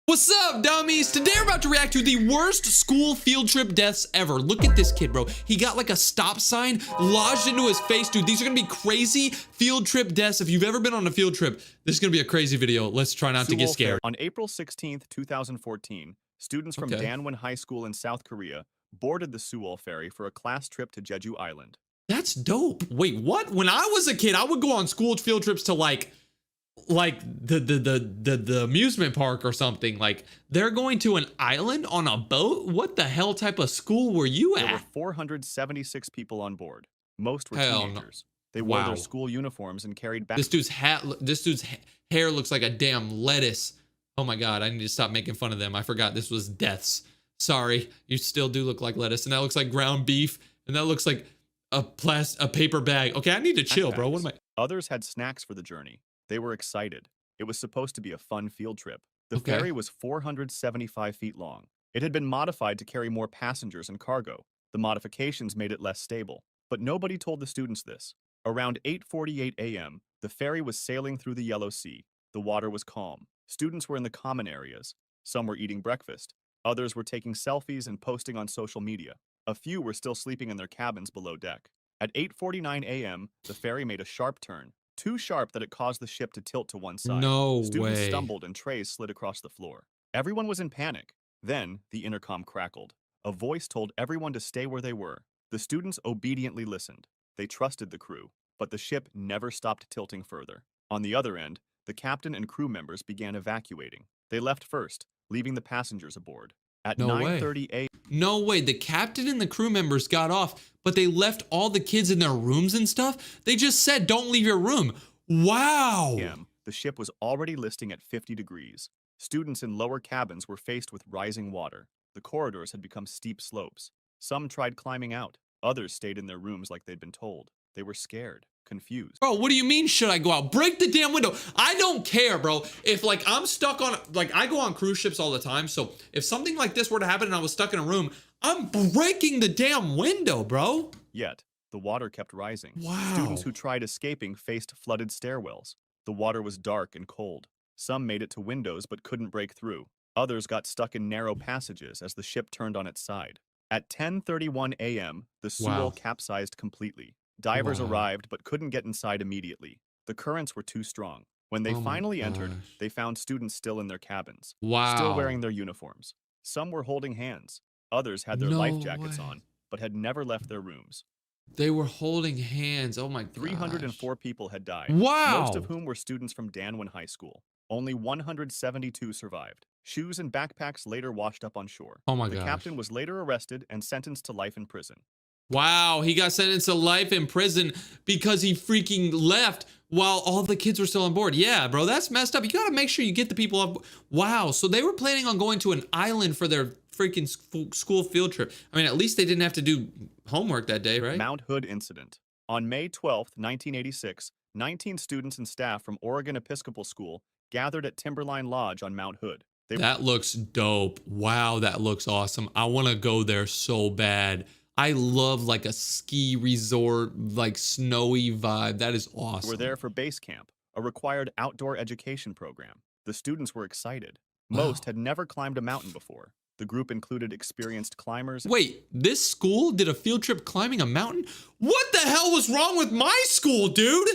What's up, dummies? Today we're about to react to the worst school field trip deaths ever. Look at this kid, bro. He got like a stop sign lodged into his face. Dude, these are gonna be crazy field trip deaths. If you've ever been on a field trip, this is gonna be a crazy video. Let's try not to get scared. On April 16th, 2014, students from Danwon High School in South Korea boarded the Sewol Ferry for a class trip to Jeju Island. That's dope. Wait, what? When I was a kid, I would go on school field trips to like the amusement park or something. Like, they're going to an island on a boat? What the hell type of school were you at? There were 476 people on board. Most were Hell teenagers. No. They wore their school uniforms and carried back. This dude's hair looks like a damn lettuce. Oh my god, I need to stop making fun of them. I forgot this was deaths. Sorry, you still do look like lettuce, and that looks like ground beef, and that looks like a paper bag. Okay, I need to chill, bro. What am I? Others had snacks for the journey. They were excited. It was supposed to be a fun field trip. The ferry was 475 feet long. It had been modified to carry more passengers and cargo. The modifications made it less stable. But nobody told the students this. Around 8:48 a.m., the ferry was sailing through the Yellow Sea. The water was calm. Students were in the common areas. Some were eating breakfast. Others were taking selfies and posting on social media. A few were still sleeping in their cabins below deck. At 8:49 a.m., the ferry made a sharp turn. Too sharp that it caused the ship to tilt to one side. No Students way. stumbled and trays slid across the floor. Everyone was in panic. Then, the intercom crackled. A voice told everyone to stay where they were. The students obediently listened. They trusted the crew, but the ship never stopped tilting further. On the other end, the captain and crew members began evacuating. They left first, leaving the passengers aboard. At 9:30 a.m. No way. The captain and the crew members got off, but they left all the kids in their rooms and stuff? They just said, don't leave your room. Wow. The ship was already listing at 50 degrees. Students in lower cabins were faced with rising water. The corridors had become steep slopes. Some tried climbing out. Others stayed in their rooms like they'd been told. They were scared, confused. Bro, what do you mean should I go out? Break the damn window. I don't care, bro. If like I'm stuck on, like I go on cruise ships all the time. So if something like this were to happen and I was stuck in a room, I'm breaking the damn window, bro. Yet, the water kept rising. Wow. Students who tried escaping faced flooded stairwells. The water was dark and cold. Some made it to windows but couldn't break through. Others got stuck in narrow passages as the ship turned on its side. At 10:31 a.m., the Sewol capsized completely. Divers arrived but couldn't get inside immediately. The currents were too strong. When they finally entered, they found students still in their cabins, still wearing their uniforms. Some were holding hands. Others had their life jackets on, but had never left their rooms. They were holding hands. Oh my god. 304 people had died. Wow. Most of whom were students from Danwon High School. Only 172 survived. Shoes and backpacks later washed up on shore. Oh my god. The captain was later arrested and sentenced to life in prison. Wow, he got sentenced to life in prison because he freaking left while all the kids were still on board. Yeah, bro, that's messed up. You gotta make sure you get the people up. Wow, so they were planning on going to an island for their freaking school field trip. I mean, at least they didn't have to do homework that day, right? Mount Hood incident. On May 12th, 1986, 19 students and staff from Oregon Episcopal School gathered at Timberline Lodge on Mount Hood. That looks dope. Wow, that looks awesome. I wanna go there so bad. I love like a ski resort, like snowy vibe. That is awesome. We're there for base camp, a required outdoor education program. The students were excited. Most had never climbed a mountain before. The group included experienced climbers. Wait, this school did a field trip climbing a mountain? What the hell was wrong with my school, dude?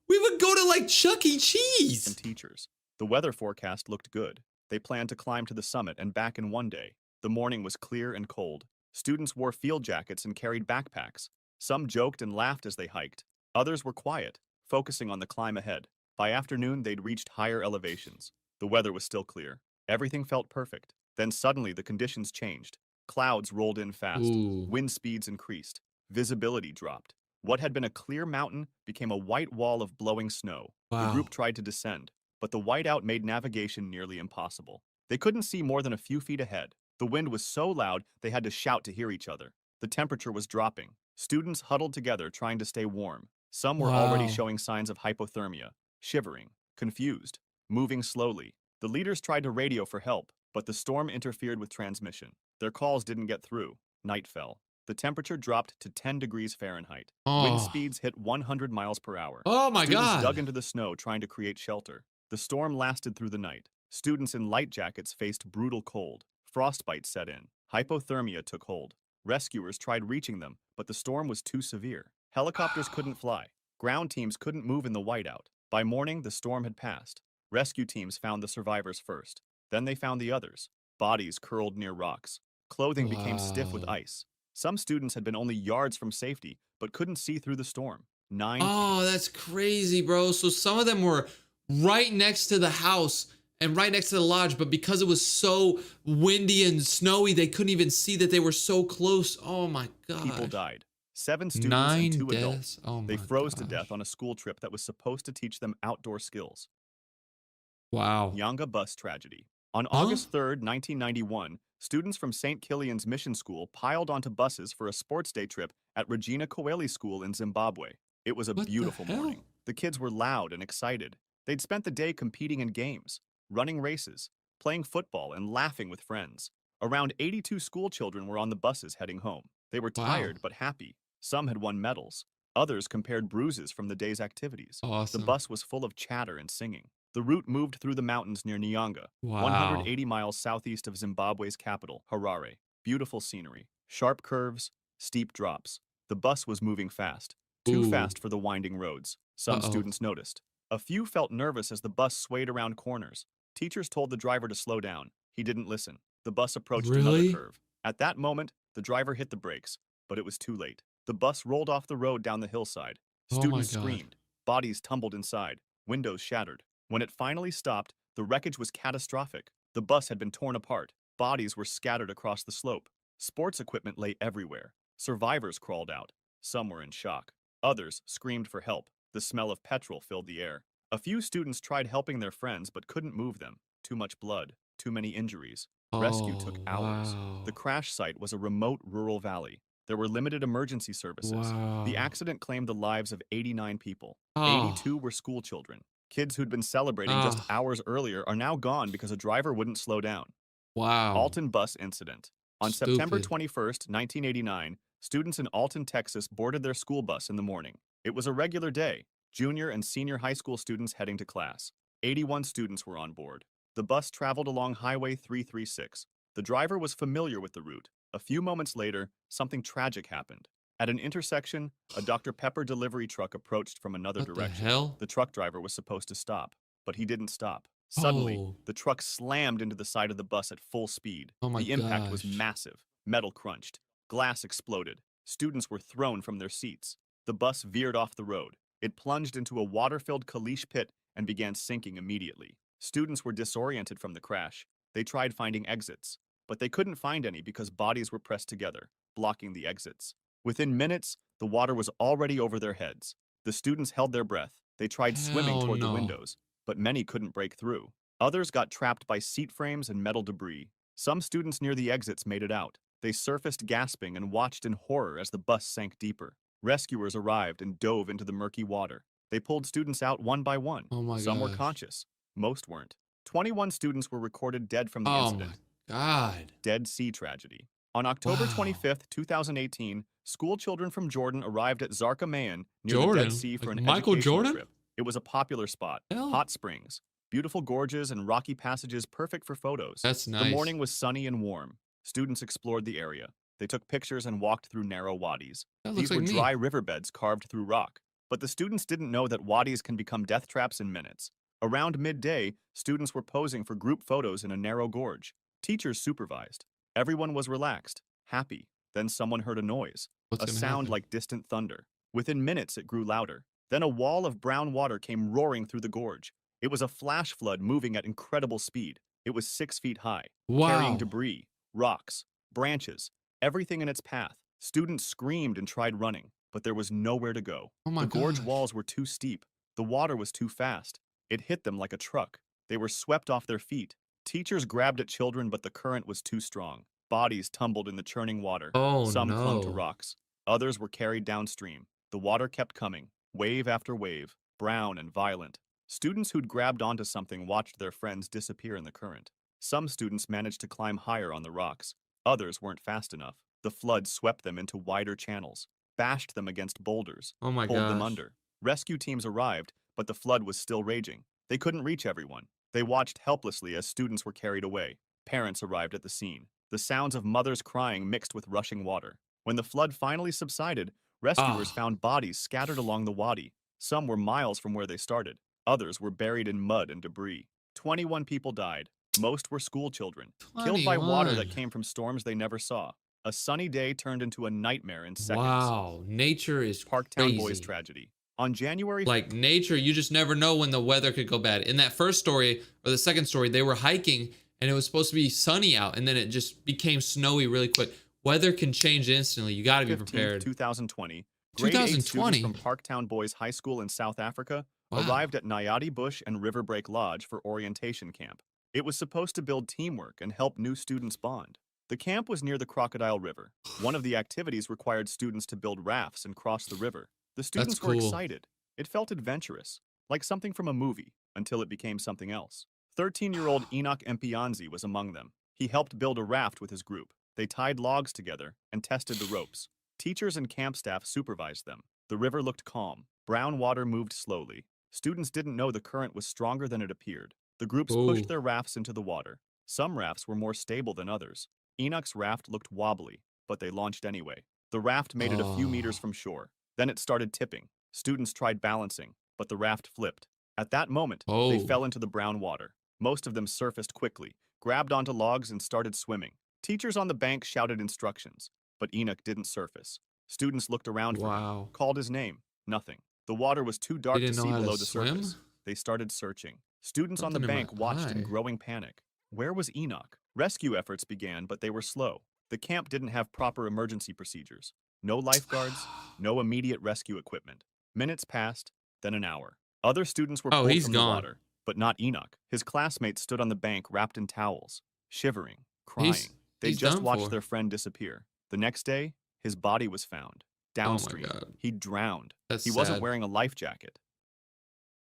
We would go to like Chuck E. Cheese. And teachers. The weather forecast looked good. They planned to climb to the summit and back in one day. The morning was clear and cold. Students wore field jackets and carried backpacks. Some joked and laughed as they hiked. Others were quiet, focusing on the climb ahead. By afternoon, they'd reached higher elevations. The weather was still clear. Everything felt perfect. Then suddenly the conditions changed. Clouds rolled in fast. Wind speeds increased. Visibility dropped. What had been a clear mountain became a white wall of blowing snow. The group tried to descend, but the whiteout made navigation nearly impossible. They couldn't see more than a few feet ahead. The wind was so loud they had to shout to hear each other. The temperature was dropping. Students huddled together trying to stay warm. Some were already showing signs of hypothermia, shivering, confused, moving slowly. The leaders tried to radio for help, but the storm interfered with transmission. Their calls didn't get through. Night fell. The temperature dropped to 10 degrees Fahrenheit. Wind speeds hit 100 miles per hour. Oh my god. Students dug into the snow trying to create shelter. The storm lasted through the night. Students in light jackets faced brutal cold. Frostbite set in. Hypothermia took hold. Rescuers tried reaching them, but the storm was too severe. Helicopters couldn't fly. Ground teams couldn't move in the whiteout. By morning, the storm had passed. Rescue teams found the survivors first. Then they found the others. Bodies curled near rocks. Clothing became stiff with Wow. ice. Some students had been only yards from safety, but couldn't see through the storm. 9 Oh, that's crazy, bro. So some of them were right next to the house and right next to the lodge, but because it was so windy and snowy, they couldn't even see that they were so close. Oh my people gosh. died. 7 students and 9 2 adults. deaths. Oh They my froze to death gosh. on a school trip that was supposed to teach them outdoor skills. Wow. Nyanga bus tragedy. On Huh? August 3rd, 1991, students from St. Kilian's Mission School piled onto buses for a sports day trip at Regina Coeli School in Zimbabwe. It was a What the beautiful morning. hell? The kids were loud and excited. They'd spent the day competing in games, running races, playing football, and laughing with friends. Around 82 school children were on the buses heading home. They were Wow. tired but happy. Some had won medals. Others compared bruises from the day's activities. The Awesome. bus was full of chatter and singing. The route moved through the mountains near Nyanga, Wow. 180 miles southeast of Zimbabwe's capital, Harare. Beautiful scenery, sharp curves, steep drops. The bus was moving fast, too Ooh. fast for the winding roads. Some Uh-oh. students noticed. A few felt nervous as the bus swayed around corners. Teachers told the driver to slow down. He didn't listen. The bus approached another Really? curve. At that moment, the driver hit the brakes, but it was too late. The bus rolled off the road down the hillside. Oh my Students God. screamed. Bodies tumbled inside. Windows shattered. When it finally stopped, the wreckage was catastrophic. The bus had been torn apart. Bodies were scattered across the slope. Sports equipment lay everywhere. Survivors crawled out. Some were in shock. Others screamed for help. The smell of petrol filled the air. A few students tried helping their friends but couldn't move them. Too much blood. Too many injuries. Rescue took Oh, hours. The wow. crash site was a remote rural valley. There were limited emergency services. The Wow. accident claimed the lives of 89 people. Oh. 82 were school children. Kids who'd been celebrating just Oh. hours earlier are now gone because a driver wouldn't slow down. Wow. Alton bus incident. On Stupid. September 21st, 1989, students in Alton, Texas boarded their school bus in the morning. It was a regular day, junior and senior high school students heading to class. 81 students were on board. The bus traveled along Highway 336. The driver was familiar with the route. A few moments later, something tragic happened. At an intersection, a Dr. Pepper delivery truck approached from another What the direction. hell? The truck driver was supposed to stop, but he didn't stop. Suddenly, Oh. the truck slammed into the side of the bus at full speed. Oh my The impact was gosh. massive. Metal crunched. Glass exploded. Students were thrown from their seats. The bus veered off the road. It plunged into a water-filled caliche pit and began sinking immediately. Students were disoriented from the crash. They tried finding exits, but they couldn't find any because bodies were pressed together, blocking the exits. Within minutes, the water was already over their heads. The students held their breath. They tried swimming Hell toward the no. windows, but many couldn't break through. Others got trapped by seat frames and metal debris. Some students near the exits made it out. They surfaced gasping and watched in horror as the bus sank deeper. Rescuers arrived and dove into the murky water. They pulled students out one by one. Oh my Some were gosh. conscious. Most weren't. 21 students were recorded dead from the Oh my incident. God. Dead Sea tragedy. On October Wow. 25th, 2018, school children from Jordan arrived at Zarqa Mayan near the Dead Jordan? Sea for Like an Michael educational Jordan? trip. It was a popular spot. Hell. Hot springs, beautiful gorges, and rocky passages perfect for photos. That's The nice. morning was sunny and warm. Students explored the area. They took pictures and walked through narrow wadis. That looks These like were me. dry riverbeds carved through rock. But the students didn't know that wadis can become death traps in minutes. Around midday, students were posing for group photos in a narrow gorge. Teachers supervised. Everyone was relaxed, happy. Then someone heard a noise, What's a gonna sound happen? like distant thunder. Within minutes, it grew louder. Then a wall of brown water came roaring through the gorge. It was a flash flood moving at incredible speed. It was 6 feet high, carrying Wow. debris, rocks, branches, everything in its path. Students screamed and tried running, but there was nowhere to go. Oh my The gorge gosh. walls were too steep. The water was too fast. It hit them like a truck. They were swept off their feet. Teachers grabbed at children, but the current was too strong. Bodies tumbled in the churning water. Oh Some clung to no. rocks. Others were carried downstream. The water kept coming, wave after wave, brown and violent. Students who'd grabbed onto something watched their friends disappear in the current. Some students managed to climb higher on the rocks. Others weren't fast enough. The flood swept them into wider channels, bashed them against boulders, Oh my pulled them gosh. under. Rescue teams arrived, but the flood was still raging. They couldn't reach everyone. They watched helplessly as students were carried away. Parents arrived at the scene. The sounds of mothers crying mixed with rushing water. When the flood finally subsided, rescuers Ah, found bodies scattered along the wadi. Some were miles from where they started. Others were buried in mud and debris. 21 people died. Most were school children, killed by water that 21. came from storms they never saw. A sunny day turned into a nightmare in seconds. Wow, nature is Parktown Boys crazy. tragedy. On January Like nature, you just never know when the weather could go bad. In that first story or the second story, they were hiking and it was supposed to be sunny out and then it just became snowy really quick. Weather can change instantly. You got to be 15th, prepared. 2020, grade 8 students 2020. from Parktown Boys High School in South Africa Wow. arrived at Nayadi Bush and Riverbreak Lodge for orientation camp. It was supposed to build teamwork and help new students bond. The camp was near the Crocodile River. One of the activities required students to build rafts and cross the river. The That's students were cool. excited. It felt adventurous, like something from a movie, until it became something else. 13-year-old Enoch Mpianzi was among them. He helped build a raft with his group. They tied logs together and tested the ropes. Teachers and camp staff supervised them. The river looked calm. Brown water moved slowly. Students didn't know the current was stronger than it appeared. The groups pushed Oh. their rafts into the water. Some rafts were more stable than others. Enoch's raft looked wobbly, but they launched anyway. The raft made it a few meters Oh. from shore. Then it started tipping. Students tried balancing, but the raft flipped. At that moment, they Oh. fell into the brown water. Most of them surfaced quickly, grabbed onto logs, and started swimming. Teachers on the bank shouted instructions, but Enoch didn't surface. Students looked around for him, Wow. called his name. Nothing. The water was too They dark to didn't know see how to below the surface. swim? They started searching. Students on the Something in my bank watched in eye. growing panic. Where was Enoch? Rescue efforts began, but they were slow. The camp didn't have proper emergency procedures. No lifeguards, no immediate rescue equipment. Minutes passed, then an hour. Other students were Oh, pulled he's from the gone. water, but not Enoch. His classmates stood on the bank wrapped in towels, shivering, He's crying. They he's just done watched for. their friend disappear. The next day, his body was found. Oh my Downstream, god. he drowned. That's He wasn't sad. wearing a life jacket.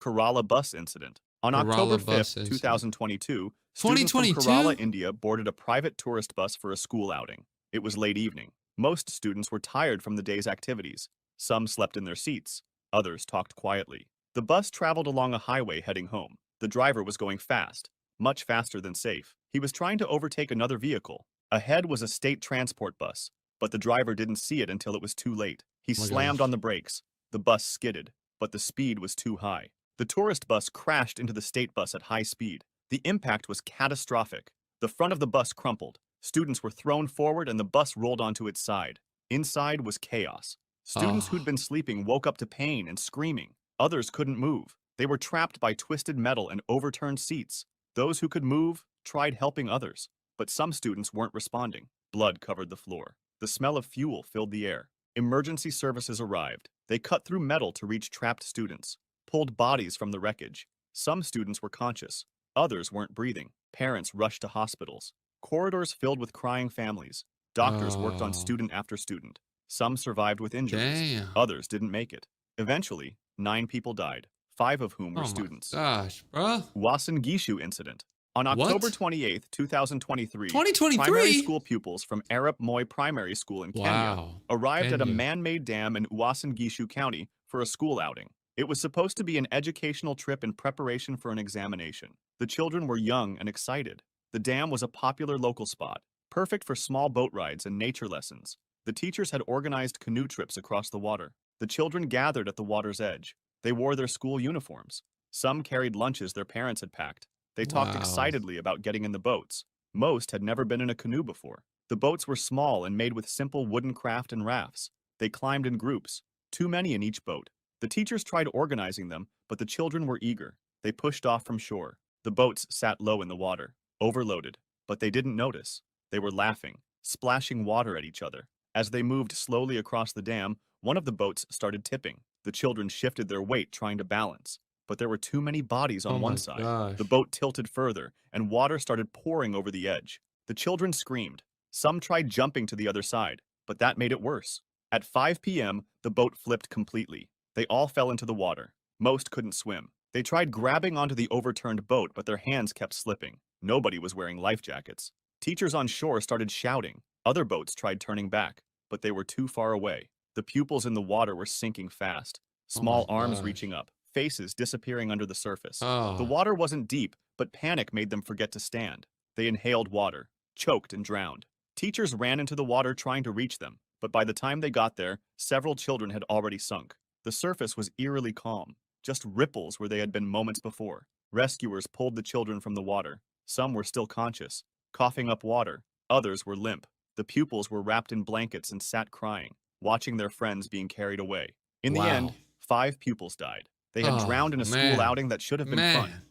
Kerala bus incident. On October Kerala bus 5th, incident. 2022, students from Kerala, 2022? India boarded a private tourist bus for a school outing. It was late evening. Most students were tired from the day's activities. Some slept in their seats. Others talked quietly. The bus traveled along a highway heading home. The driver was going fast, much faster than safe. He was trying to overtake another vehicle. Ahead was a state transport bus, but the driver didn't see it until it was too late. He Oh my slammed gosh. on the brakes. The bus skidded, but the speed was too high. The tourist bus crashed into the state bus at high speed. The impact was catastrophic. The front of the bus crumpled. Students were thrown forward and the bus rolled onto its side. Inside was chaos. Students who'd Oh. been sleeping woke up to pain and screaming. Others couldn't move. They were trapped by twisted metal and overturned seats. Those who could move tried helping others, but some students weren't responding. Blood covered the floor. The smell of fuel filled the air. Emergency services arrived. They cut through metal to reach trapped students, pulled bodies from the wreckage. Some students were conscious. Others weren't breathing. Parents rushed to hospitals. Corridors filled with crying families. Doctors worked on Oh. student after student. Some survived with injuries. Damn. Others didn't make it. Eventually, 9 people died, 5 of whom were Oh my students. gosh, bruh. Wasan Gishu incident. On October What? 28, 2023, primary 2023? school pupils from Arab Moi Primary School in Kenya Wow. arrived at a Kenya. man-made dam in Uasin Gishu County for a school outing. It was supposed to be an educational trip in preparation for an examination. The children were young and excited. The dam was a popular local spot, perfect for small boat rides and nature lessons. The teachers had organized canoe trips across the water. The children gathered at the water's edge. They wore their school uniforms. Some carried lunches their parents had packed. They talked Wow. excitedly about getting in the boats. Most had never been in a canoe before. The boats were small and made with simple wooden craft and rafts. They climbed in groups, too many in each boat. The teachers tried organizing them, but the children were eager. They pushed off from shore. The boats sat low in the water, overloaded, but they didn't notice. They were laughing, splashing water at each other. As they moved slowly across the dam, one of the boats started tipping. The children shifted their weight trying to balance, but there were too many bodies Oh on one my side. gosh. The boat tilted further, and water started pouring over the edge. The children screamed. Some tried jumping to the other side, but that made it worse. At 5 p.m., the boat flipped completely. They all fell into the water. Most couldn't swim. They tried grabbing onto the overturned boat, but their hands kept slipping. Nobody was wearing life jackets. Teachers on shore started shouting. Other boats tried turning back, but they were too far away. The pupils in the water were sinking fast, Oh my small arms gosh. reaching up, faces disappearing under the surface. The Oh, water wasn't deep, but panic made them forget to stand. They inhaled water, choked and drowned. Teachers ran into the water trying to reach them, but by the time they got there, several children had already sunk. The surface was eerily calm, just ripples where they had been moments before. Rescuers pulled the children from the water. Some were still conscious, coughing up water. Others were limp. The pupils were wrapped in blankets and sat crying, watching their friends being carried away. In the wow. end, 5 pupils died. They had Oh, drowned in a man. school outing that should have been fun. Man.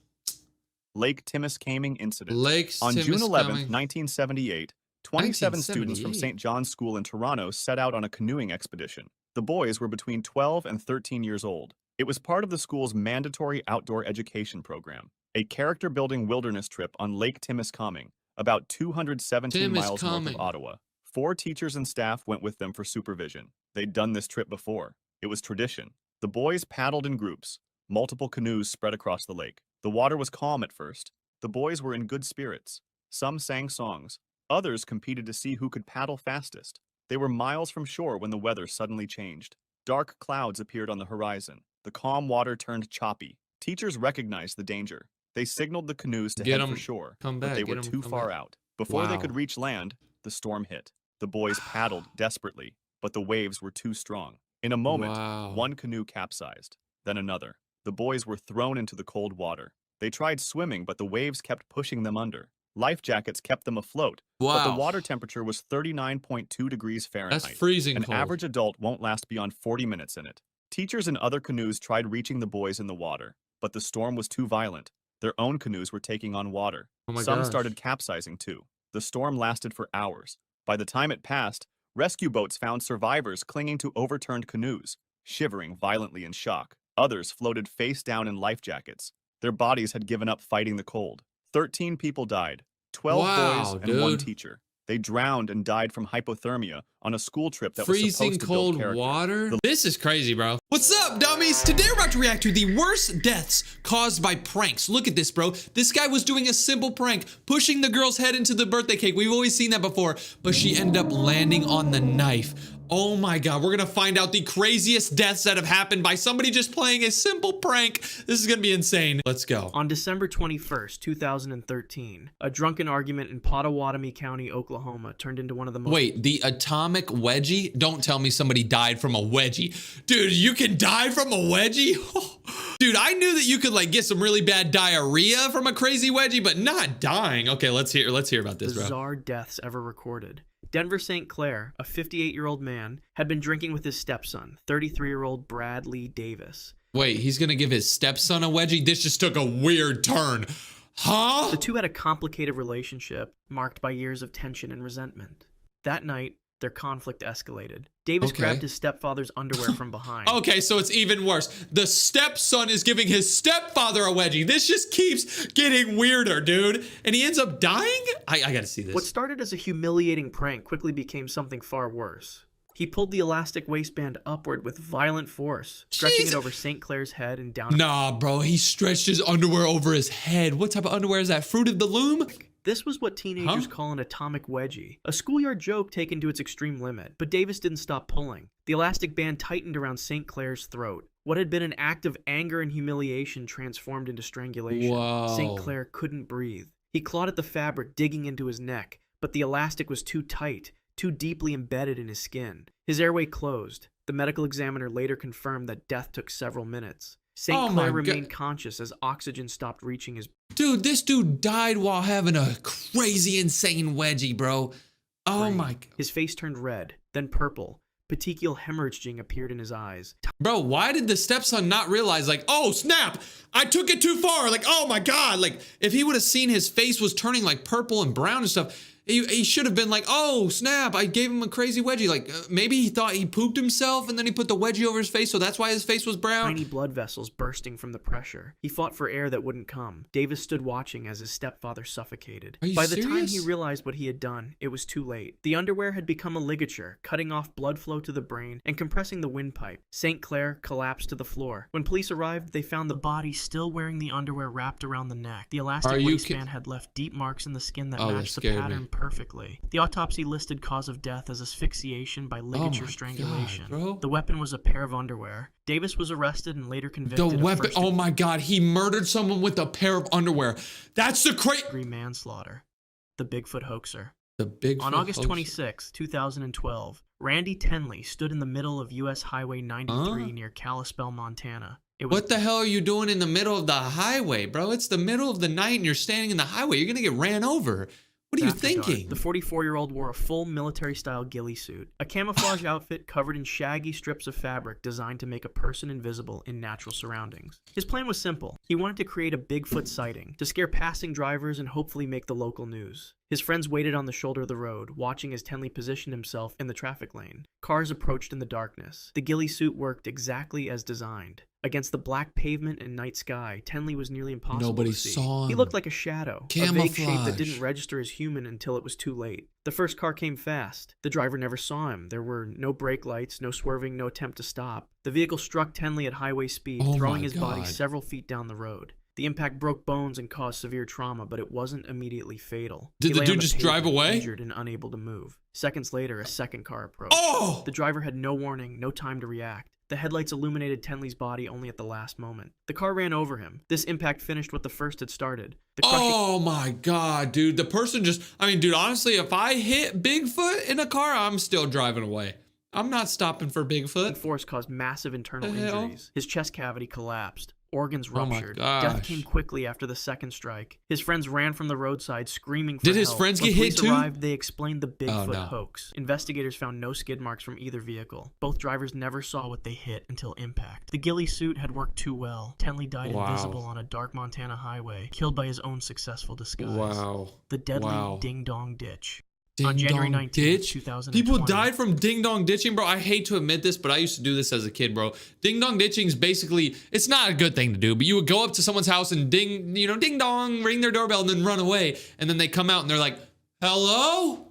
Lake Timiskaming Incident. Lake On June 11, Timiskaming. 1978, 27 students from 1978. St. John's School in Toronto set out on a canoeing expedition. The boys were between 12 and 13 years old. It was part of the school's mandatory outdoor education program, a character-building wilderness trip on Lake Timiskaming, about 217 miles north of Timiskaming. Ottawa. 4 teachers and staff went with them for supervision. They'd done this trip before. It was tradition. The boys paddled in groups. Multiple canoes spread across the lake. The water was calm at first. The boys were in good spirits. Some sang songs. Others competed to see who could paddle fastest. They were miles from shore when the weather suddenly changed. Dark clouds appeared on the horizon. The calm water turned choppy. Teachers recognized the danger. They signaled the canoes to Get head 'em, for shore, come but back, they get were 'em, too come far back. out. Before they Wow. could reach land, the storm hit. The boys paddled desperately, but the waves were too strong. In a moment, Wow. one canoe capsized, then another. The boys were thrown into the cold water. They tried swimming, but the waves kept pushing them under. Life jackets kept them afloat, but the Wow. water temperature was 39.2 degrees Fahrenheit. That's freezing An cold. average adult won't last beyond 40 minutes in it. Teachers in other canoes tried reaching the boys in the water, but the storm was too violent. Their own canoes were taking on water. Oh my Some gosh. started capsizing too. The storm lasted for hours. By the time it passed, rescue boats found survivors clinging to overturned canoes, shivering violently in shock. Others floated face down in life jackets. Their bodies had given up fighting the cold. 13 people died, 12 Wow, boys and 1 dude. teacher. They drowned and died from hypothermia on a school trip that was Freezing supposed to build cold character. water? This is crazy, bro. What's up, dummies? Today we're about to react to the worst deaths caused by pranks. Look at this, bro. This guy was doing a simple prank, pushing the girl's head into the birthday cake. We've always seen that before, but she ended up landing on the knife. Oh my God, we're gonna find out the craziest deaths that have happened by somebody just playing a simple prank. This is gonna be insane. Let's go. On December 21st, 2013, a drunken argument in Pottawatomie County, Oklahoma turned into one of the most... Wait, the atomic wedgie? Don't tell me somebody died from a wedgie. Dude, you can die from a wedgie? Dude, I knew that you could like get some really bad diarrhea from a crazy wedgie, but not dying. Okay, let's hear about this, bro. bizarre deaths ever recorded. Denver St. Clair, a 58-year-old man, had been drinking with his stepson, 33-year-old Brad Lee Davis. Wait, he's gonna give his stepson a wedgie? This just took a weird turn. Huh? The two had a complicated relationship marked by years of tension and resentment. That night, their conflict escalated. Davis Okay. grabbed his stepfather's underwear from behind. Okay, so it's even worse. The stepson is giving his stepfather a wedgie. This just keeps getting weirder, dude. And he ends up dying? I gotta see this. What started as a humiliating prank quickly became something far worse. He pulled the elastic waistband upward with violent force, stretching Jesus. it over St. Clair's head and down. Nah, bro, he stretched his underwear over his head. What type of underwear is that? Fruit of the Loom? This was what teenagers Huh? call an atomic wedgie, a schoolyard joke taken to its extreme limit. But Davis didn't stop pulling. The elastic band tightened around St. Clair's throat. What had been an act of anger and humiliation transformed into strangulation. Whoa. St. Clair couldn't breathe. He clawed at the fabric, digging into his neck, but the elastic was too tight, too deeply embedded in his skin. His airway closed. The medical examiner later confirmed that death took several minutes. St. Oh my Clair God. remained conscious as oxygen stopped reaching his... Dude, this dude died while having a crazy, insane wedgie, bro. Oh brain. my. His face turned red, then purple. Petechial hemorrhaging appeared in his eyes. Bro, why did the stepson not realize, like, oh, snap, I took it too far. Like, oh my God. Like, if he would have seen his face was turning like purple and brown and stuff, he should have been like, oh, snap, I gave him a crazy wedgie. Like, maybe he thought he pooped himself and then he put the wedgie over his face, so that's why his face was brown. Tiny blood vessels bursting from the pressure. He fought for air that wouldn't come. Davis stood watching as his stepfather suffocated. Are you By the time he serious? realized what he had done, it was too late. The underwear had become a ligature, cutting off blood flow to the brain and compressing the windpipe. St. Clair collapsed to the floor. When police arrived, they found the body still wearing the underwear wrapped around the neck. The Are elastic you waistband had left deep marks in the skin that Oh, that matched the scared me. pattern perfectly. The autopsy listed cause of death as asphyxiation by ligature my strangulation. God, bro. The weapon was a pair of underwear. Davis was arrested and later The convicted of weapon. first Oh my God. He murdered someone with a pair of underwear. That's the degree manslaughter. The Bigfoot hoaxer. The Bigfoot On August hoaxer. 26, 2012, Randy Tenley stood in the middle of U.S. Highway 93 near Kalispell, Montana. It was What the hell are you doing in the middle of the highway, bro? It's the middle of the night and you're standing in the highway. You're going to get ran over. What are you after dark. thinking? The 44-year-old wore a full military-style ghillie suit, a camouflage outfit covered in shaggy strips of fabric designed to make a person invisible in natural surroundings. His plan was simple. He wanted to create a Bigfoot sighting, to scare passing drivers and hopefully make the local news. His friends waited on the shoulder of the road, watching as Tenley positioned himself in the traffic lane. Cars approached in the darkness. The ghillie suit worked exactly as designed. Against the black pavement and night sky, Tenley was nearly impossible Nobody to see. saw He him. looked like a shadow, a vague shape that Camouflage. didn't register as human until it was too late. The first car came fast. The driver never saw him. There were no brake lights, no swerving, no attempt to stop. The vehicle struck Tenley at highway speed, Oh throwing my his body God. several feet down the road. The impact broke bones and caused severe trauma, but it wasn't immediately fatal. Did He the lay dude on just drive pavement, away? injured and unable to move. Seconds later, a second car approached. Oh! The driver had no warning, no time to react. The headlights illuminated Tenley's body only at the last moment. The car ran over him. This impact finished what the first had started. The crushing Oh my God, dude. The person just, I mean, dude, honestly, if I hit Bigfoot in a car, I'm still driving away. I'm not stopping for Bigfoot. force caused massive internal The hell? injuries. His chest cavity collapsed. Organs Oh my ruptured. Death gosh. came quickly after the second strike. His friends ran from the roadside screaming for Did his help. friends When get hit police too? arrived, they explained the Bigfoot no. hoax. Investigators found no skid marks from either vehicle. Both drivers never saw what they hit until impact. The ghillie suit had worked too well. Tenley died Wow. invisible on a dark Montana highway, killed by his own successful disguise. Wow. The deadly Wow. Ding Dong Ditch. Ding On January dong 19th, ditch? 2020. People died from ding dong ditching, bro. I hate to admit this, but I used to do this as a kid, bro. Ding dong ditching is basically, it's not a good thing to do, but you would go up to someone's house and ding, ding dong, ring their doorbell and then run away. And then they come out and they're like, hello?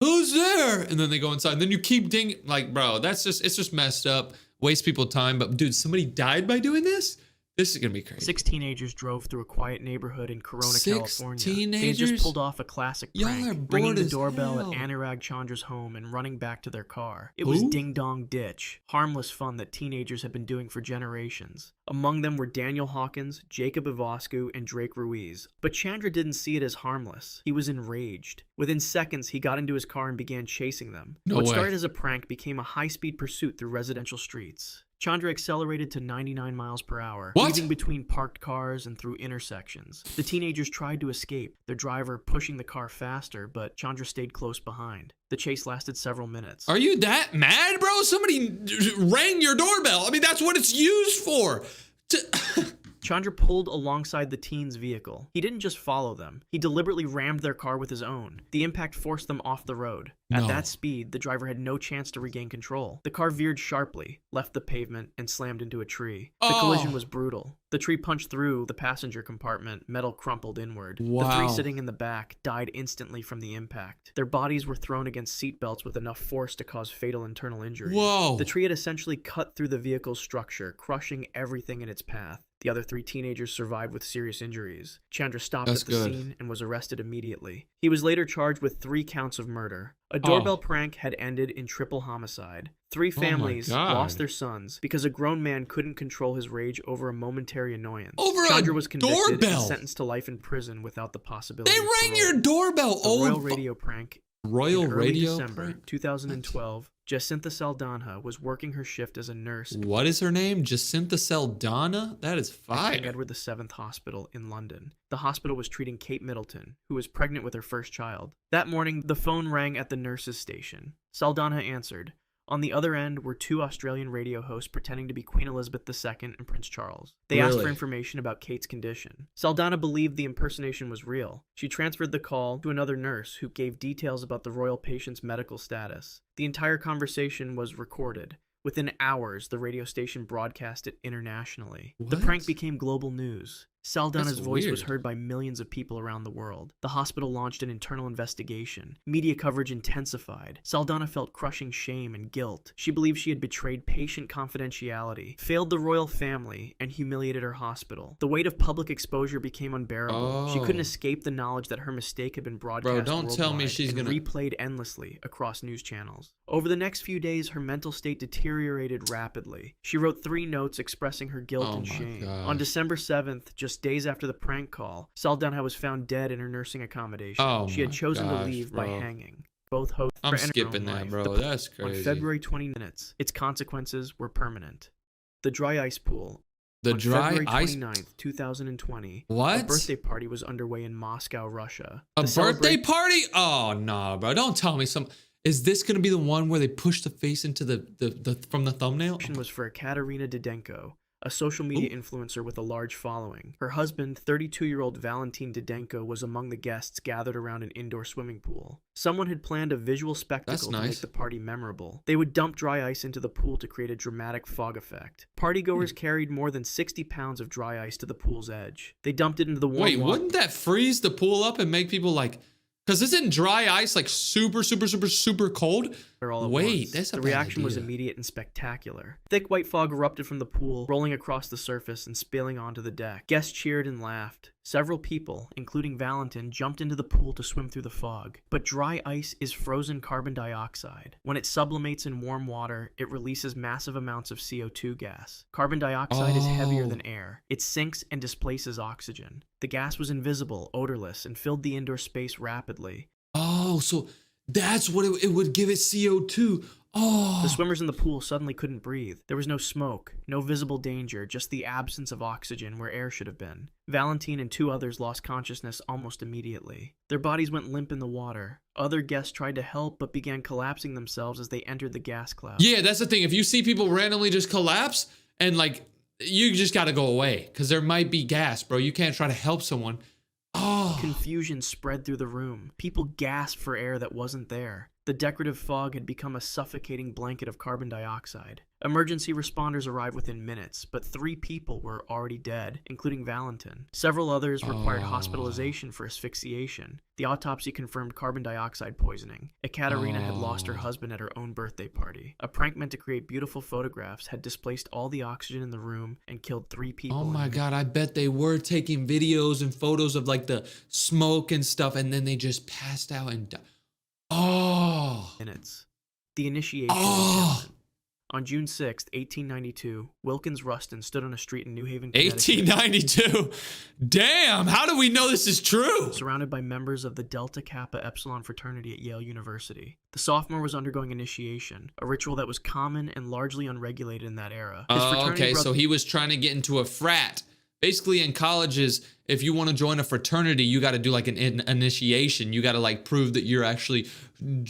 Who's there? And then they go inside and then you keep ding, like, bro, it's just messed up. Waste people time. But dude, somebody died by doing this? This is gonna be crazy. 6 teenagers drove through a quiet neighborhood in Corona, 6 California. They had teenagers? just pulled off a classic Y'all prank, are bored ringing the as doorbell hell. at Anurag Chandra's home and running back to their car. It was Who? Ding Dong Ditch, harmless fun that teenagers had been doing for generations. Among them were Daniel Hawkins, Jacob Ivoscu, and Drake Ruiz. But Chandra didn't see it as harmless. He was enraged. Within seconds, he got into his car and began chasing them. No What way. started as a prank became a high-speed pursuit through residential streets. Chandra accelerated to 99 miles per hour, What? weaving between parked cars and through intersections. The teenagers tried to escape, their driver pushing the car faster, but Chandra stayed close behind. The chase lasted several minutes. Are you that mad, bro? Somebody rang your doorbell. I mean, that's what it's used for. Chandra pulled alongside the teen's vehicle. He didn't just follow them. He deliberately rammed their car with his own. The impact forced them off the road. At No. that speed, the driver had no chance to regain control. The car veered sharply, left the pavement, and slammed into a tree. The Oh. collision was brutal. The tree punched through the passenger compartment, metal crumpled inward. The Wow. three sitting in the back died instantly from the impact. Their bodies were thrown against seatbelts with enough force to cause fatal internal injuries. Whoa. The tree had essentially cut through the vehicle's structure, crushing everything in its path. The other 3 teenagers survived with serious injuries. Chandra stopped That's at the good. scene and was arrested immediately. He was later charged with 3 counts of murder. A doorbell Oh. prank had ended in triple homicide. 3 Oh my families God. lost their sons because a grown man couldn't control his rage over a momentary annoyance. Over a Chandra was convicted doorbell? and sentenced to life in prison without the possibility They of rang parole. your doorbell. The Oh, Royal Radio prank. Royal In early Radio. December prank? 2012, Jacinta Saldana was working her shift as a nurse What is her name? Jacinta Saldana? That is at King fire. Edward VII Hospital in London. The hospital was treating Kate Middleton, who was pregnant with her first child. That morning, the phone rang at the nurse's station. Saldana answered. On the other end were 2 Australian radio hosts pretending to be Queen Elizabeth II and Prince Charles. They asked for Really? information about Kate's condition. Saldana believed the impersonation was real. She transferred the call to another nurse who gave details about the royal patient's medical status. The entire conversation was recorded. Within hours, the radio station broadcast it internationally. The What? prank became global news. Saldana's That's voice was weird. heard by millions of people around the world. The hospital launched an internal investigation. Media coverage intensified. Saldana felt crushing shame and guilt. She believed she had betrayed patient confidentiality, failed the royal family, and humiliated her hospital. The weight of public exposure became unbearable. She couldn't Oh. escape the knowledge that her mistake had been broadcast Bro, don't tell me worldwide she's and gonna- replayed endlessly across news channels. Over the next few days, her mental state deteriorated rapidly. She wrote 3 notes expressing her guilt Oh and my shame. gosh. On December 7th, just days after the prank call, Saldana was found dead in her nursing accommodation. Oh She had my chosen to gosh, leave by bro. hanging. Both hoped I'm for ending her skipping own that, life. bro. The That's on crazy. February 20 minutes, its consequences were permanent. The dry ice pool. The On dry February ice. 29th, 2020, What? a birthday party was underway in Moscow, Russia. A To birthday celebrate- party? Oh no, bro! Don't tell me some. Is this gonna be the one where they push the face into the from the thumbnail? was for Katerina Didenko, a social media influencer with a large following. Her husband, 32-year-old Valentin Didenko, was among the guests gathered around an indoor swimming pool. Someone had planned a visual spectacle to make nice. the party memorable. They would dump dry ice into the pool to create a dramatic fog effect. Partygoers carried more than 60 pounds of dry ice to the pool's edge. They dumped it into the warm Wait, water. wouldn't that freeze the pool up and make people like? Because isn't dry ice like super cold? All at Wait, once. that's a the bad reaction was idea. immediate and spectacular. Thick white fog erupted from the pool, rolling across the surface and spilling onto the deck. Guests cheered and laughed. Several people, including Valentin, jumped into the pool to swim through the fog. But dry ice is frozen carbon dioxide. When it sublimates in warm water, it releases massive amounts of CO2 gas. Carbon dioxide is heavier Oh. than air. It sinks and displaces oxygen. The gas was invisible, odorless, and filled the indoor space rapidly. Oh, so that's what it would give it CO2. Oh, The swimmers in the pool suddenly couldn't breathe. There was no smoke, no visible danger, just the absence of oxygen where air should have been. Valentin and 2 others lost consciousness almost immediately. Their bodies went limp in the water. Other guests tried to help but began collapsing themselves as they entered the gas cloud. yeah, that's the thing. If you see people randomly just collapse and like, you just got to go away because there might be gas, bro. You can't try to help someone. Oh, Confusion spread through the room. People gasped for air that wasn't there. The decorative fog had become a suffocating blanket of carbon dioxide. Emergency responders arrived within minutes, but 3 people were already dead, including Valentin. Several others required Oh. hospitalization for asphyxiation. The autopsy confirmed carbon dioxide poisoning. Ekaterina had lost her Oh. husband at her own birthday party. A prank meant to create beautiful photographs had displaced all the oxygen in the room and killed 3 people. oh in my minutes. God. I bet they were taking videos and photos of like the smoke and stuff, and then they just passed out and died. Oh, Minutes. The initiation. Oh. Impalement. On June 6, 1892, Wilkins Rustin stood on a street in New Haven, Connecticut, 1892. Damn. How do we know this is true? surrounded by members of the Delta Kappa Epsilon fraternity at Yale University. The sophomore was undergoing initiation, a ritual that was common and largely unregulated in that era. His Oh, fraternity okay. So brother- he was trying to get into a frat. Basically, in colleges, if you want to join a fraternity, you got to do like an initiation. You got to like prove that you're actually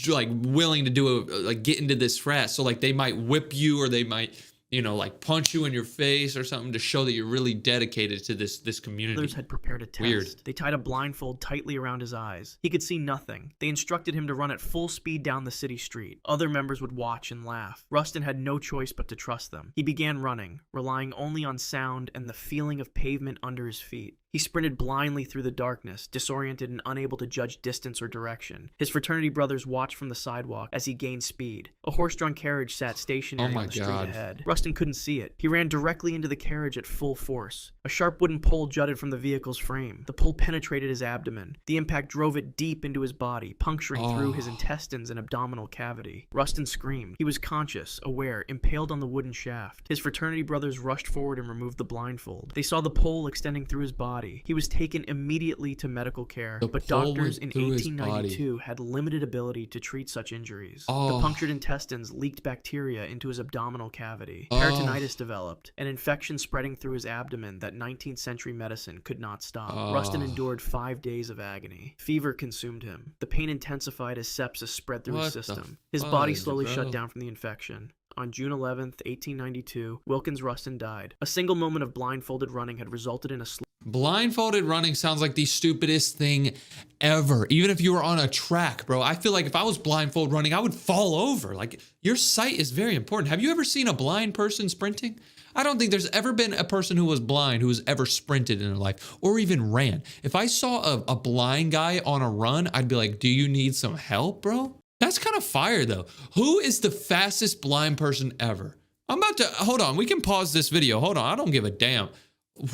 like willing to like get into this frat. So like they might whip you or they might, like punch you in your face or something to show that you're really dedicated to this community. Others had prepared a test. Weird. They tied a blindfold tightly around his eyes. He could see nothing. They instructed him to run at full speed down the city street. Other members would watch and laugh. Rustin had no choice but to trust them. He began running, relying only on sound and the feeling of pavement under his feet. He sprinted blindly through the darkness, disoriented and unable to judge distance or direction. His fraternity brothers watched from the sidewalk as he gained speed. A horse-drawn carriage sat stationary Oh my on the street God. ahead. Rustin couldn't see it. He ran directly into the carriage at full force. A sharp wooden pole jutted from the vehicle's frame. The pole penetrated his abdomen. The impact drove it deep into his body, puncturing through his intestines and abdominal cavity. Rustin screamed. He was conscious, aware, impaled on the wooden shaft. His fraternity brothers rushed forward and removed the blindfold. They saw the pole extending through his body. He was taken immediately to medical care, The but pole doctors went in through his 1892 had limited ability to treat such injuries. The Oh. punctured intestines leaked bacteria into his abdominal cavity. Oh. Peritonitis developed, an infection spreading through his abdomen that 19th century medicine could not stop. Oh. Rustin endured 5 days of agony. Fever consumed him. The pain intensified as sepsis spread through his What the system. His body fudge, slowly bro? shut down from the infection. On June 11th, 1892, Wilkins Rustin died. A single moment of blindfolded running had resulted in a Blindfolded running sounds like the stupidest thing ever. Even if you were on a track, bro. I feel like if I was blindfold running, I would fall over. Like, your sight is very important. Have you ever seen a blind person sprinting? I don't think there's ever been a person who was blind who has ever sprinted in their life or even ran. If I saw a blind guy on a run, I'd be like, do you need some help, bro? That's kind of fire though. Who is the fastest blind person ever? I'm about to, hold on, we can pause this video. Hold on, I don't give a damn.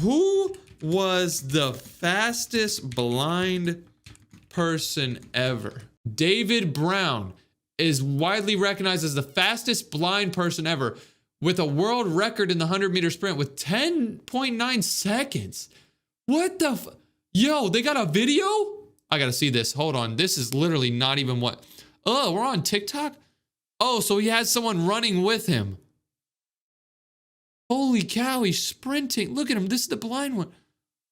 Who was the fastest blind person ever? David Brown is widely recognized as the fastest blind person ever with a world record in the 100-meter sprint with 10.9 seconds. What the Yo, they got a video? I gotta see this. Hold on. This is literally not even what. Oh, we're on TikTok? Oh, so he has someone running with him. Holy cow, he's sprinting. Look at him. This is the blind one.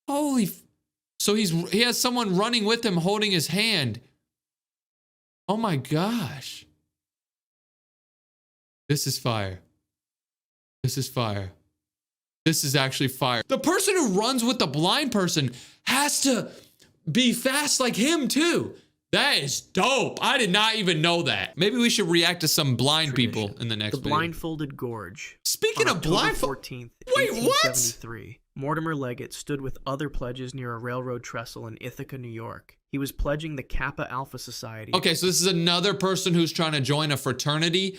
Holy. So he has someone running with him holding his hand. Oh my gosh. This is fire. This is fire. This is actually fire. The person who runs with the blind person has to be fast like him too. That is dope. I did not even know that. Maybe we should react to some blind people in the next The video. Blindfolded Gorge. Speaking of blindfold, 14th, wait, what? 1873, Mortimer Leggett stood with other pledges near a railroad trestle in Ithaca, New York. He was pledging the Kappa Alpha Society. Okay, so this is another person who's trying to join a fraternity,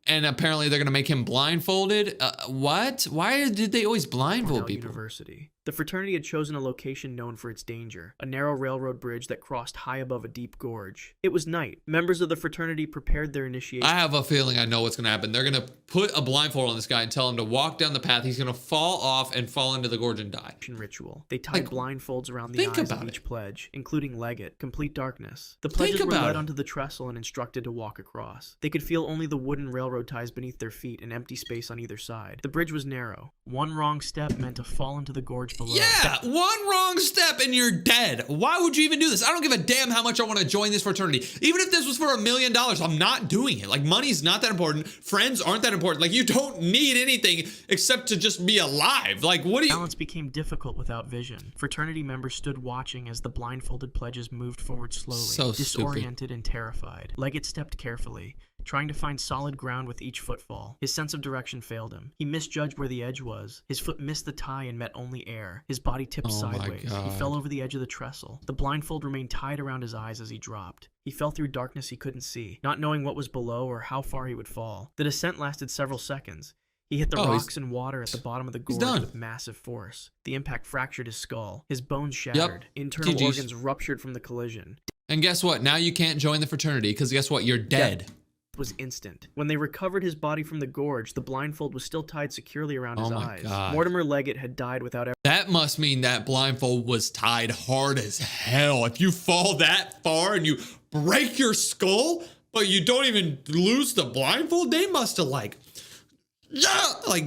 and apparently they're going to make him blindfolded. What? Why did they always blindfold Cornell people? University. The fraternity had chosen a location known for its danger, a narrow railroad bridge that crossed high above a deep gorge. It was night. Members of the fraternity prepared their initiation. I have a feeling I know what's going to happen. They're going to put a blindfold on this guy and tell him to walk down the path. He's going to fall off and fall into the gorge and die. Ritual. They tied blindfolds around the eyes of each pledge, including Leggett. Complete darkness. The pledges were led onto the trestle and instructed to walk across. They could feel only the wooden railroad ties beneath their feet and empty space on either side. The bridge was narrow. One wrong step meant to fall into the gorge below. Yeah, one wrong step and you're dead. Why would you even do this? I don't give a damn how much I want to join this fraternity. Even if this was for $1 million, I'm not doing it. Like, money's not that important. Friends aren't that important. Like, you don't need anything except to just be alive. Like, what do you... Balance became difficult without vision. Fraternity members stood watching as the blindfolded pledges moved forward slowly, disoriented and terrified. Leggett stepped carefully, trying to find solid ground with each footfall. His sense of direction failed him. He misjudged where the edge was. His foot missed the tie and met only air. His body tipped sideways. He fell over the edge of the trestle. The blindfold remained tied around his eyes as he dropped. He fell through darkness he couldn't see, not knowing what was below or how far he would fall. The descent lasted several seconds. He hit the rocks and water at the bottom of the gorge with massive force. The impact fractured his skull. His bones shattered. Internal organs ruptured from the collision. And guess what? Now you can't join the fraternity because guess what? You're dead. Was instant. When they recovered his body from the gorge, the blindfold was still tied securely around his eyes. God. Mortimer Leggett had died without ever... That must mean that blindfold was tied hard as hell. If you fall that far and you break your skull, but you don't even lose the blindfold, they must have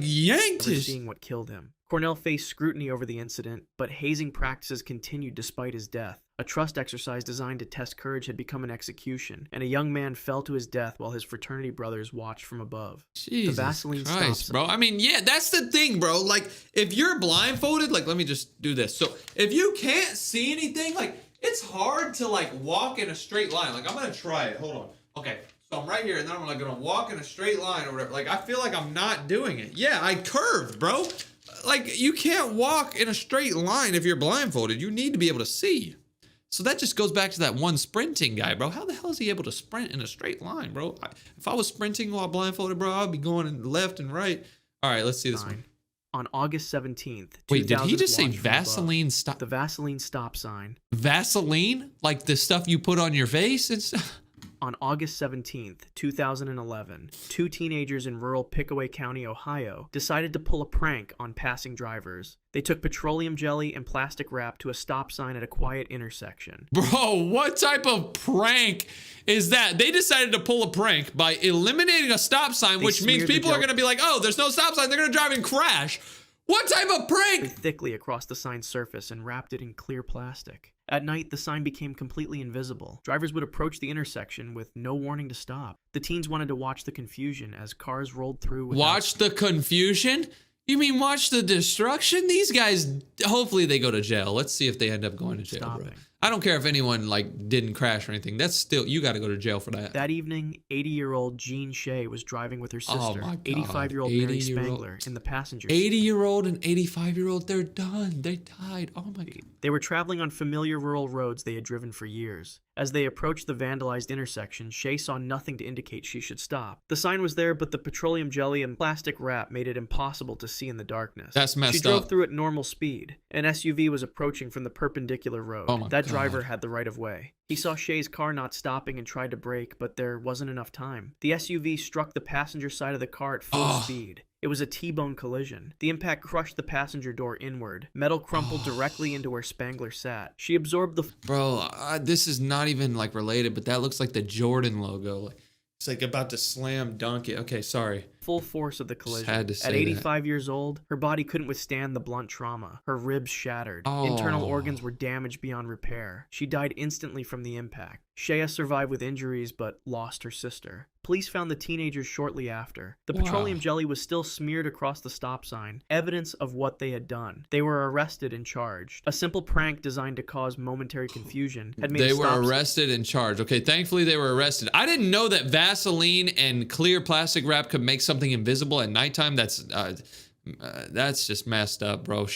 yanked his... Seeing what killed him. Cornell faced scrutiny over the incident, but hazing practices continued despite his death. A trust exercise designed to test courage had become an execution, and a young man fell to his death while his fraternity brothers watched from above. Jesus the Vaseline Christ, bro. I mean, yeah, that's the thing, bro. Like, if you're blindfolded, like, let me just do this. So, if you can't see anything, like, it's hard to, like, walk in a straight line. Like, I'm going to try it. Hold on. Okay, so I'm right here, and then I'm, like, going to walk in a straight line or whatever. Like, I feel like I'm not doing it. Yeah, I curved, bro. Like, you can't walk in a straight line if you're blindfolded. You need to be able to see. So that just goes back to that one sprinting guy, bro. How the hell is he able to sprint in a straight line, bro? If I was sprinting while blindfolded, bro, I'd be going left and right. All right, let's see this one. On August 17th, wait, did he just say Vaseline stop? The Vaseline stop sign. Vaseline? Like the stuff you put on your face and stuff? On August 17th, 2011, two teenagers in rural Pickaway County, Ohio, decided to pull a prank on passing drivers. They took petroleum jelly and plastic wrap to a stop sign at a quiet intersection. Bro, what type of prank is that? They decided to pull a prank by eliminating a stop sign, which means people are going to be like, oh, there's no stop sign. They're going to drive and crash. What type of prank? Thickly across the sign's surface and wrapped it in clear plastic. At night, the sign became completely invisible. Drivers would approach the intersection with no warning to stop. The teens wanted to watch the confusion as cars rolled through. Watch the confusion? You mean watch the destruction? These guys, hopefully they go to jail. Let's see if they end up going to jail, bro. I don't care if anyone like didn't crash or anything. That's still, you got to go to jail for that. That evening, 80-year-old Jean Shea was driving with her Oh sister, my God. 85-year-old Mary 80-year-old. Spangler, in the passenger seat. 80-year-old and 85-year-old, they're done. They died. Oh my God. They were traveling on familiar rural roads they had driven for years. As they approached the vandalized intersection, Shea saw nothing to indicate she should stop. The sign was there, but the petroleum jelly and plastic wrap made it impossible to see in the darkness. That's messed She drove up. through at normal speed. An SUV was approaching from the perpendicular road. Oh my That God. driver had the right of way. He saw Shea's car not stopping and tried to brake, but there wasn't enough time. The SUV struck the passenger side of the car at full Oh. speed. It was a T-bone collision. The impact crushed the passenger door inward. Metal crumpled directly into where Spangler sat. She absorbed the Bro, this is not even like related, but that looks like the Jordan logo. Like, it's like about to slam dunk it. Okay, sorry. full force of the collision. had to say At that. 85 years old, her body couldn't withstand the blunt trauma. Her ribs shattered. Internal Oh. organs were damaged beyond repair. She died instantly from the impact. Shea survived with injuries but lost her sister. Police found the teenagers shortly after. The Wow. petroleum jelly was still smeared across the stop sign, evidence of what they had done. They were arrested and charged. A simple prank designed to cause momentary confusion had made They a were stop arrested and charged. Okay, thankfully they were arrested. I didn't know that Vaseline and clear plastic wrap could make something invisible at nighttime. That's just messed up, bro.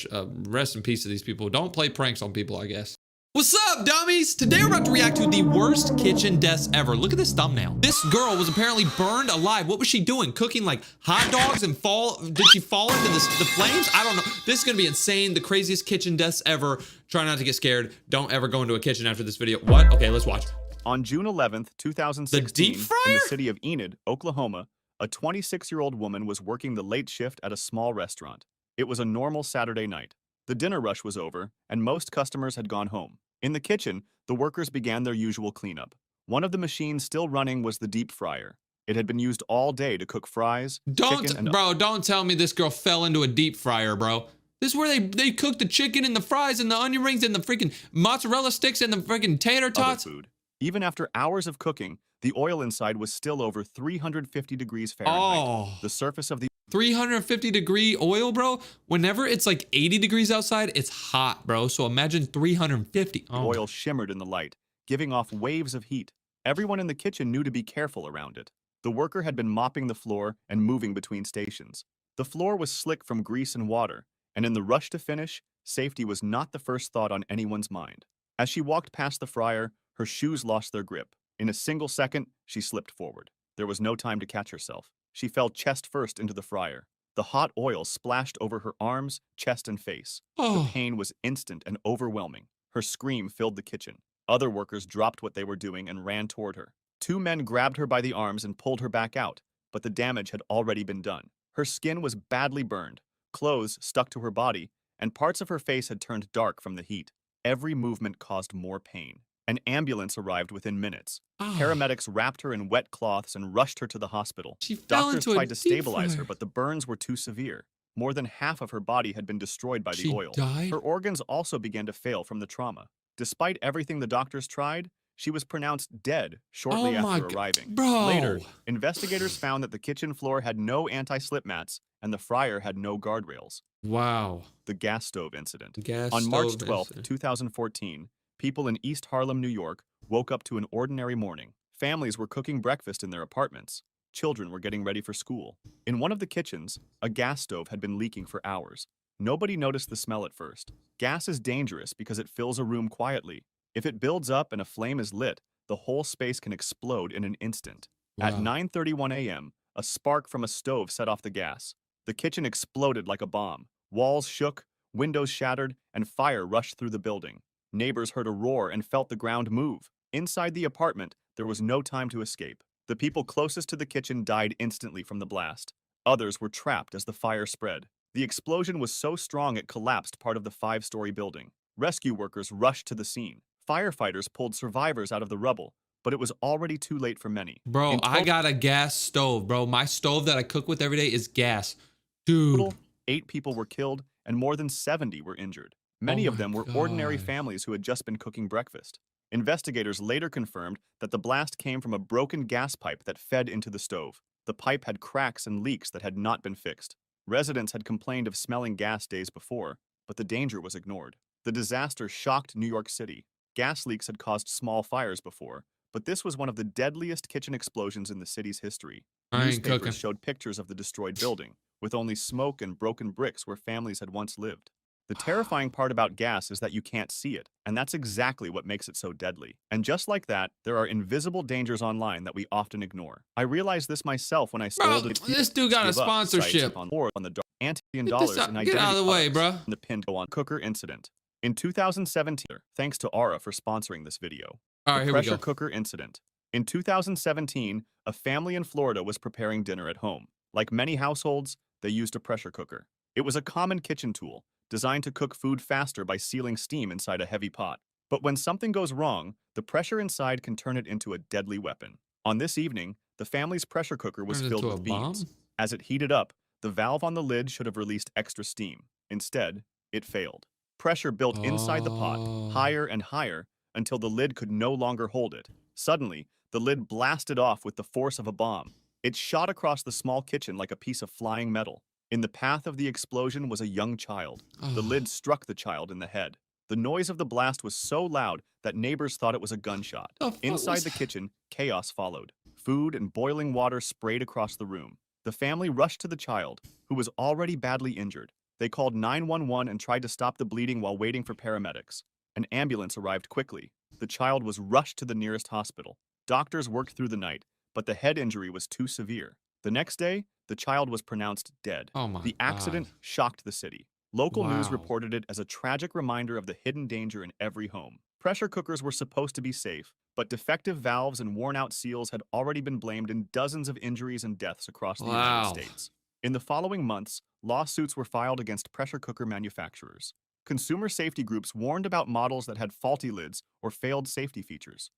Rest in peace to these people. Don't play pranks on people, I guess. What's up, dummies? Today we're about to react to the worst kitchen deaths ever. Look at this thumbnail. This girl was apparently burned alive. What was she doing? Cooking like hot dogs and did she fall into the flames? I don't know. This is gonna be insane. The craziest kitchen deaths ever. Try not to get scared. Don't ever go into a kitchen after this video. What? Okay, let's watch. On June 11th, 2016, deep in fryer? the city of Enid, Oklahoma, a 26-year-old woman was working the late shift at a small restaurant. It was a normal Saturday night. The dinner rush was over, and most customers had gone home. In the kitchen, the workers began their usual cleanup. One of the machines still running was the deep fryer. It had been used all day to cook fries, chicken, and Don't tell me this girl fell into a deep fryer, bro. This is where they cook the chicken and the fries and the onion rings and the freaking mozzarella sticks and the freaking tater other tots. food. Even after hours of cooking, the oil inside was still over 350 degrees Fahrenheit. Oh. The surface of the 350 degree oil, bro. Whenever it's like 80 degrees outside, it's hot, bro. So imagine 350. Oh. oil shimmered in the light, giving off waves of heat. Everyone in the kitchen knew to be careful around it. The worker had been mopping the floor and moving between stations. The floor was slick from grease and water, and in the rush to finish, safety was not the first thought on anyone's mind. As she walked past the fryer, her shoes lost their grip. In a single second, she slipped forward. There was no time to catch herself. She fell chest first into the fryer. The hot oil splashed over her arms, chest, and face. The Oh. pain was instant and overwhelming. Her scream filled the kitchen. Other workers dropped what they were doing and ran toward her. Two men grabbed her by the arms and pulled her back out, but the damage had already been done. Her skin was badly burned, clothes stuck to her body, and parts of her face had turned dark from the heat. Every movement caused more pain. An ambulance arrived within minutes. Oh. Paramedics wrapped her in wet cloths and rushed her to the hospital. She fell Doctors into a tried to deep stabilize her, fryer. but the burns were too severe. More than half of her body had been destroyed by the She oil. died? Her organs also began to fail from the trauma. Despite everything the doctors tried, she was pronounced dead shortly Oh my after g- arriving. bro. Later, investigators found that the kitchen floor had no anti-slip mats and the fryer had no guardrails. Wow. The gas stove incident. Gas On March stove 12th, incident. 2014, people in East Harlem, New York, woke up to an ordinary morning. Families were cooking breakfast in their apartments. Children were getting ready for school. In one of the kitchens, a gas stove had been leaking for hours. Nobody noticed the smell at first. Gas is dangerous because it fills a room quietly. If it builds up and a flame is lit, the whole space can explode in an instant. At Wow. 9:31 a.m., a spark from a stove set off the gas. The kitchen exploded like a bomb. Walls shook, windows shattered, and fire rushed through the building. Neighbors heard a roar and felt the ground move. Inside the apartment, there was no time to escape. The people closest to the kitchen died instantly from the blast. Others were trapped as the fire spread. The explosion was so strong it collapsed part of the 5-story building. Rescue workers rushed to the scene. Firefighters pulled survivors out of the rubble, but it was already too late for many. Bro, In I got a gas stove, bro. My stove that I cook with every day is gas. Dude. total, 8 people were killed and more than 70 were injured. Many Oh of them my were ordinary gosh. families who had just been cooking breakfast. Investigators later confirmed that the blast came from a broken gas pipe that fed into the stove. The pipe had cracks and leaks that had not been fixed. Residents had complained of smelling gas days before, but the danger was ignored. The disaster shocked New York City. Gas leaks had caused small fires before, but this was one of the deadliest kitchen explosions in the city's history. I ain't cooking. Newspapers showed pictures of the destroyed building, with only smoke and broken bricks where families had once lived. The terrifying part about gas is that you can't see it, and that's exactly what makes it so deadly. And just like that, there are invisible dangers online that we often ignore. I realized this myself when I Bro, scolded this dude got a give up sites sponsorship. on the dark anti-billion Get this dollars out- in get identity out of the way, products bro. and the Pinto on cooker incident. In 2017, thanks to Aura for sponsoring this video. All right, The here we pressure go. cooker incident. In 2017, a family in Florida was preparing dinner at home. Like many households, they used a pressure cooker. It was a common kitchen tool, designed to cook food faster by sealing steam inside a heavy pot. But when something goes wrong, the pressure inside can turn it into a deadly weapon. On this evening, the family's pressure cooker was Turns filled into with a bomb? beans. As it heated up, the valve on the lid should have released extra steam. Instead, it failed. Pressure built inside the pot, Oh. higher and higher, until the lid could no longer hold it. Suddenly, the lid blasted off with the force of a bomb. It shot across the small kitchen like a piece of flying metal. In the path of the explosion was a young child. The Oh. lid struck the child in the head. The noise of the blast was so loud that neighbors thought it was a gunshot. The fuck Inside was the that? kitchen, chaos followed. Food and boiling water sprayed across the room. The family rushed to the child, who was already badly injured. They called 911 and tried to stop the bleeding while waiting for paramedics. An ambulance arrived quickly. The child was rushed to the nearest hospital. Doctors worked through the night, but the head injury was too severe. The next day, the child was pronounced dead. Oh my The accident God. shocked the city. Local news Wow. reported it as a tragic reminder of the hidden danger in every home. Pressure cookers were supposed to be safe, but defective valves and worn-out seals had already been blamed in dozens of injuries and deaths across the Wow. United States. In the following months, lawsuits were filed against pressure cooker manufacturers. Consumer safety groups warned about models that had faulty lids or failed safety features.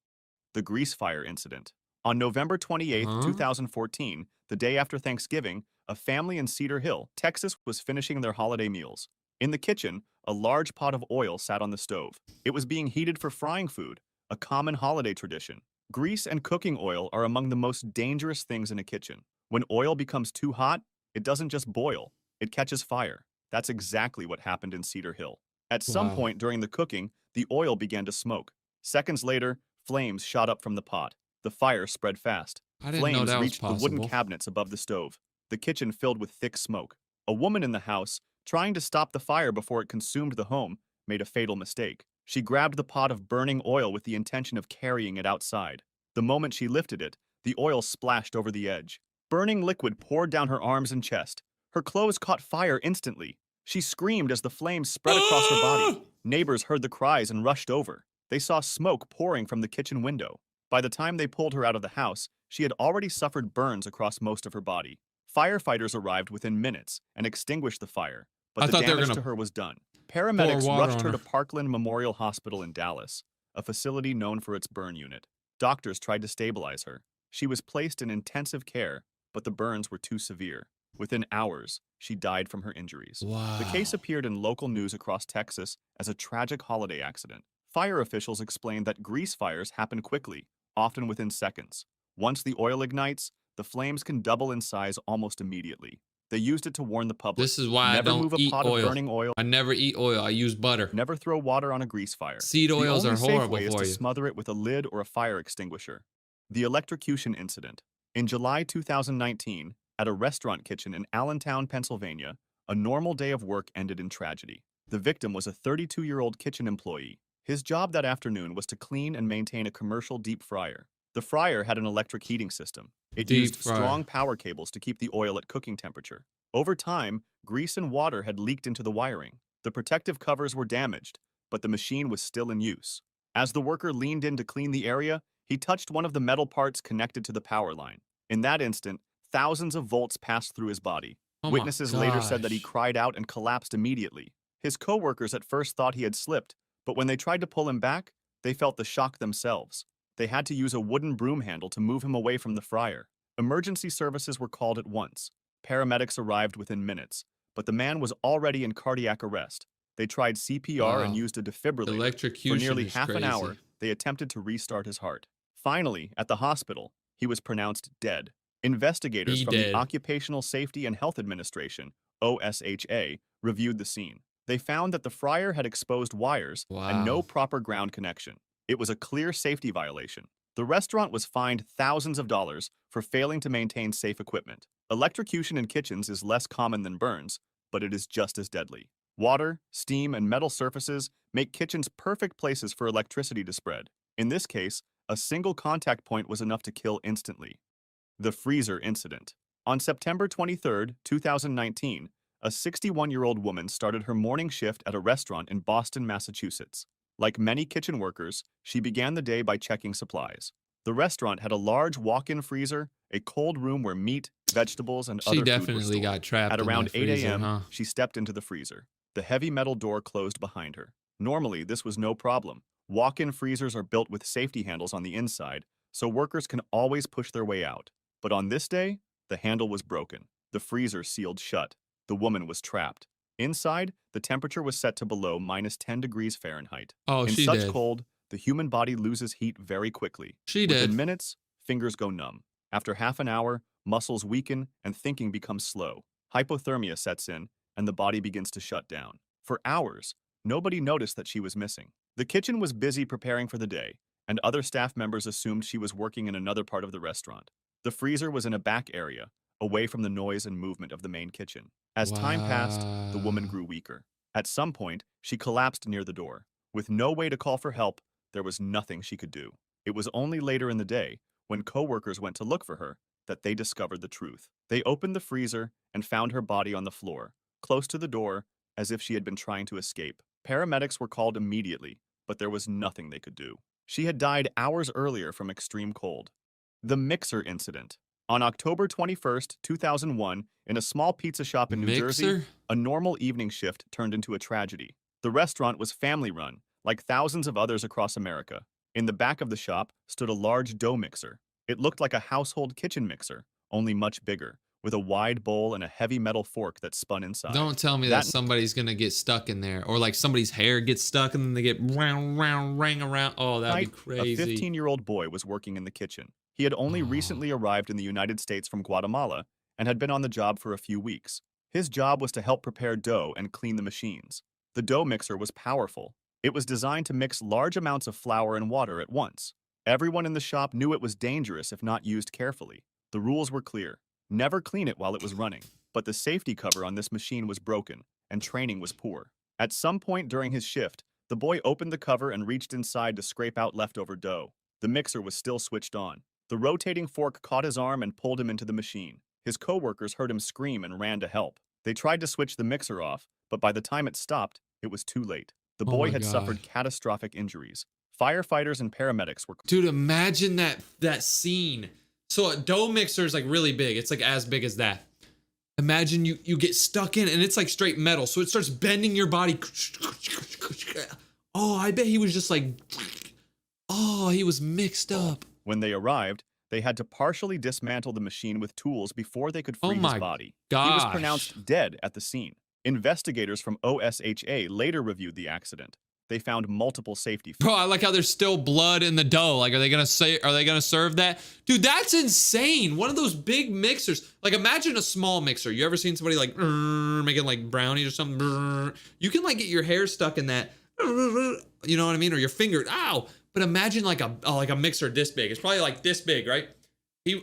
The grease fire incident. On November 28, Huh? 2014, the day after Thanksgiving, a family in Cedar Hill, Texas, was finishing their holiday meals. In the kitchen, a large pot of oil sat on the stove. It was being heated for frying food, a common holiday tradition. Grease and cooking oil are among the most dangerous things in a kitchen. When oil becomes too hot, it doesn't just boil, it catches fire. That's exactly what happened in Cedar Hill. At some Wow. point during the cooking, the oil began to smoke. Seconds later, flames shot up from the pot. The fire spread fast. I didn't know Flames that was reached the wooden possible. cabinets above the stove. The kitchen filled with thick smoke. A woman in the house, trying to stop the fire before it consumed the home, made a fatal mistake. She grabbed the pot of burning oil with the intention of carrying it outside. The moment she lifted it, the oil splashed over the edge. Burning liquid poured down her arms and chest. Her clothes caught fire instantly. She screamed as the flames spread across her body. Neighbors heard the cries and rushed over. They saw smoke pouring from the kitchen window. By the time they pulled her out of the house, she had already suffered burns across most of her body. Firefighters arrived within minutes and extinguished the fire, but I the thought they were damage gonna to her was done. Paramedics water rushed on her her. to Parkland Memorial Hospital in Dallas, a facility known for its burn unit. Doctors tried to stabilize her. She was placed in intensive care, but the burns were too severe. Within hours, she died from her injuries. Wow. The case appeared in local news across Texas as a tragic holiday accident. Fire officials explained that grease fires happen quickly, often within seconds. Once the oil ignites, the flames can double in size almost immediately. They used it to warn the public. This is why I Never don't move a eat pot oil. of burning oil. I never eat oil. I use butter. Never throw water on a grease fire. Seed The oils only are safe horrible way is for to you. smother it with a lid or a fire extinguisher. The electrocution incident. In July 2019, at a restaurant kitchen in Allentown, Pennsylvania, a normal day of work ended in tragedy. The victim was a 32-year-old kitchen employee. His job that afternoon was to clean and maintain a commercial deep fryer. The fryer had an electric heating system. It Deep used fryer. strong power cables to keep the oil at cooking temperature. Over time, grease and water had leaked into the wiring. The protective covers were damaged, but the machine was still in use. As the worker leaned in to clean the area, he touched one of the metal parts connected to the power line. In that instant, thousands of volts passed through his body. Oh my Witnesses later said that he gosh. cried out and collapsed immediately. His coworkers at first thought he had slipped, but when they tried to pull him back, they felt the shock themselves. They had to use a wooden broom handle to move him away from the fryer. Emergency services were called at once. Paramedics arrived within minutes, but the man was already in cardiac arrest. They tried CPR and Wow. used a defibrillator. For Electrocution nearly is half an crazy. hour, they attempted to restart his heart. Finally, at the hospital, he was pronounced dead. Investigators He from dead. the Occupational Safety and Health Administration, OSHA, reviewed the scene. They found that the fryer had exposed wires and no Wow. proper ground connection. It was a clear safety violation. The restaurant was fined thousands of dollars for failing to maintain safe equipment. Electrocution in kitchens is less common than burns, but it is just as deadly. Water, steam, and metal surfaces make kitchens perfect places for electricity to spread. In this case, a single contact point was enough to kill instantly. The freezer incident. On September 23, 2019, a 61-year-old woman started her morning shift at a restaurant in Boston, Massachusetts. Like many kitchen workers, she began the day by checking supplies. The restaurant had a large walk-in freezer, a cold room where meat, vegetables, and She other food were definitely stored. got trapped At in around that 8 freezer, a.m., huh? she stepped into the freezer. The heavy metal door closed behind her. Normally, this was no problem. Walk-in freezers are built with safety handles on the inside, so workers can always push their way out. But on this day, the handle was broken. The freezer sealed shut. The woman was trapped. Inside, the temperature was set to below -10 degrees Fahrenheit. Oh, In she such did. cold, the human body loses heat very quickly. She Within did. minutes, fingers go numb. After half an hour, muscles weaken and thinking becomes slow. Hypothermia sets in, and the body begins to shut down. For hours, nobody noticed that she was missing. The kitchen was busy preparing for the day, and other staff members assumed she was working in another part of the restaurant. The freezer was in a back area, away from the noise and movement of the main kitchen. As time passed, the woman Wow. grew weaker. At some point, she collapsed near the door. With no way to call for help, there was nothing she could do. It was only later in the day, when coworkers went to look for her, that they discovered the truth. They opened the freezer and found her body on the floor, close to the door, as if she had been trying to escape. Paramedics were called immediately, but there was nothing they could do. She had died hours earlier from extreme cold. The Mixer Incident. On October 21st, 2001, in a small pizza shop in New Jersey, Mixer? a normal evening shift turned into a tragedy. The restaurant was family-run, like thousands of others across America. In the back of the shop stood a large dough mixer. It looked like a household kitchen mixer, only much bigger, with a wide bowl and a heavy metal fork that spun inside. Don't tell me that That- somebody's gonna get stuck in there, or like somebody's hair gets stuck and then they get round, round, ring around. Oh, that'd be night, crazy. a 15-year-old boy was working in the kitchen. He had only Oh. recently arrived in the United States from Guatemala and had been on the job for a few weeks. His job was to help prepare dough and clean the machines. The dough mixer was powerful. It was designed to mix large amounts of flour and water at once. Everyone in the shop knew it was dangerous if not used carefully. The rules were clear. Never clean it while it was running. But the safety cover on this machine was broken, and training was poor. At some point during his shift, the boy opened the cover and reached inside to scrape out leftover dough. The mixer was still switched on. The rotating fork caught his arm and pulled him into the machine. His coworkers heard him scream and ran to help. They tried to switch the mixer off, but by the time it stopped, it was too late. The Oh boy my had suffered God. catastrophic injuries. Firefighters and paramedics were Dude, imagine that scene. So a dough mixer is like really big. It's like as big as that. Imagine you get stuck in and it's like straight metal. So it starts bending your body. Oh, I bet he was just like, oh, he was mixed up. When they arrived, they had to partially dismantle the machine with tools before they could free Oh his my body. He was gosh. pronounced dead at the scene. Investigators from OSHA later reviewed the accident. They found multiple safety Bro, I like how there's still blood in the dough. Like, are they gonna serve that? Dude, that's insane. One of those big mixers. Like, imagine a small mixer. You ever seen somebody like making like brownies or something? You can like get your hair stuck in that. You know what I mean? Or your finger. Ow! But imagine like a mixer this big. It's probably like this big, right?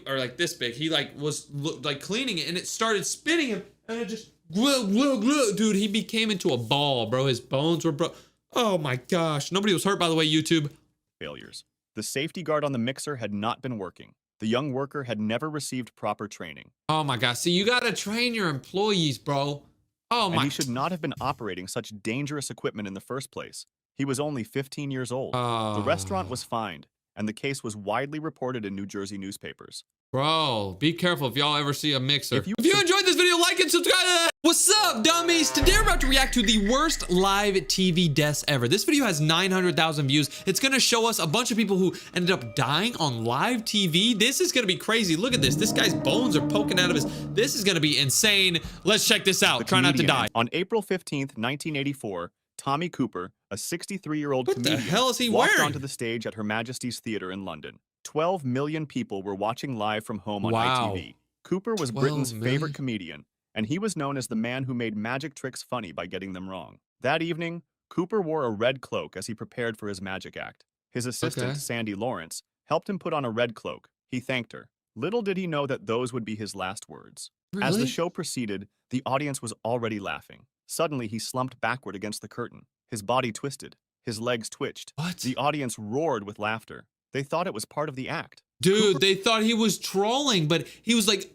Or like this big. He like was like cleaning it and it started spinning him and it just dude, he became into a ball, bro. His bones were broke. Oh my gosh. Nobody was hurt, by the way, YouTube. failures. The safety guard on the mixer had not been working. The young worker had never received proper training, Oh my gosh. See, you gotta train your employees, bro. Oh and my. he should not have been operating such dangerous equipment in the first place. He was only 15 years old. The restaurant was fined, and the case was widely reported in New Jersey newspapers. Bro, be careful if y'all ever see a mixer. If you- If you enjoyed this video, like and subscribe. What's up, dummies? Today we're about to react to the worst live TV deaths ever. This video has 900,000 views. It's gonna show us a bunch of people who ended up dying on live TV. This is gonna be crazy. Look at this. This guy's bones are poking out of his. This is gonna be insane. Let's check this out. The Try not to comedian. die. On April 15th, 1984, Tommy Cooper, a 63-year-old What the comedian, hell is he walked wearing? onto the stage at Her Majesty's Theatre in London. 12 million people were watching live from home on Wow. ITV. Cooper was 12 Britain's million? favorite comedian, and he was known as the man who made magic tricks funny by getting them wrong. That evening, Cooper wore a red cloak as he prepared for his magic act. His assistant, Okay. Sandy Lawrence, helped him put on a red cloak. He thanked her. Little did he know that those would be his last words. As the Really? show proceeded, the audience was already laughing. Suddenly, he slumped backward against the curtain. His body twisted. His legs twitched. What? The audience roared with laughter. They thought it was part of the act. Dude, they thought he was trolling, but he was like,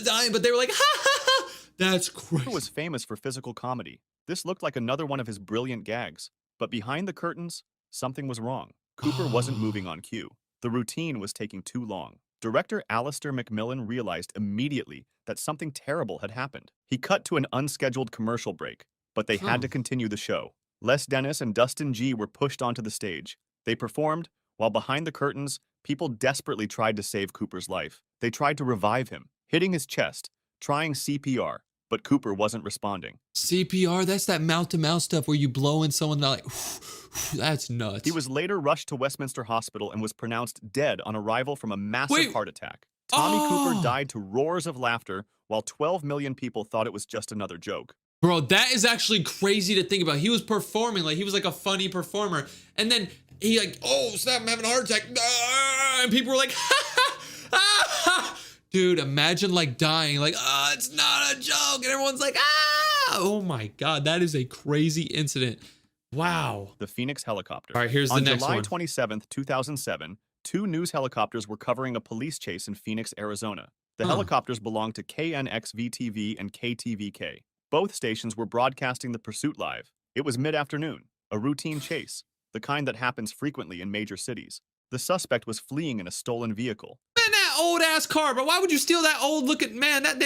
dying, but they were like, ha ha ha. That's Cooper crazy. was famous for physical comedy. This looked like another one of his brilliant gags. But behind the curtains, something was wrong. Cooper wasn't moving on cue. The routine was taking too long. Director Alistair McMillan realized immediately that something terrible had happened. He cut to an unscheduled commercial break, but they had to continue the show. Les Dennis and Dustin G were pushed onto the stage. They performed, while behind the curtains, people desperately tried to save Cooper's life. They tried to revive him, hitting his chest, trying CPR, but Cooper wasn't responding. CPR, that's that mouth-to-mouth stuff where you blow in someone like, that's nuts. He was later rushed to Westminster Hospital and was pronounced dead on arrival from a massive Wait. heart attack. Tommy Oh. Cooper died to roars of laughter, while 12 million people thought it was just another joke. Bro, that is actually crazy to think about. He was performing, like he was like a funny performer. And then he like, oh snap, I'm having a heart attack. Ah, and people were like, ha ha, ah, ha. Dude, imagine like dying, like, oh, it's not a joke. And everyone's like, ah, oh my God, that is a crazy incident. Wow. The Phoenix helicopter. All right, here's the On next July one. 27th, 2007, two news helicopters were covering a police chase in Phoenix, Arizona. The Huh. helicopters belonged to KNX-VTV and KTVK. Both stations were broadcasting the pursuit live. It was mid-afternoon, a routine chase, the kind that happens frequently in major cities. The suspect was fleeing in a stolen vehicle. Man, that old ass car, but why would you steal that old looking, man, that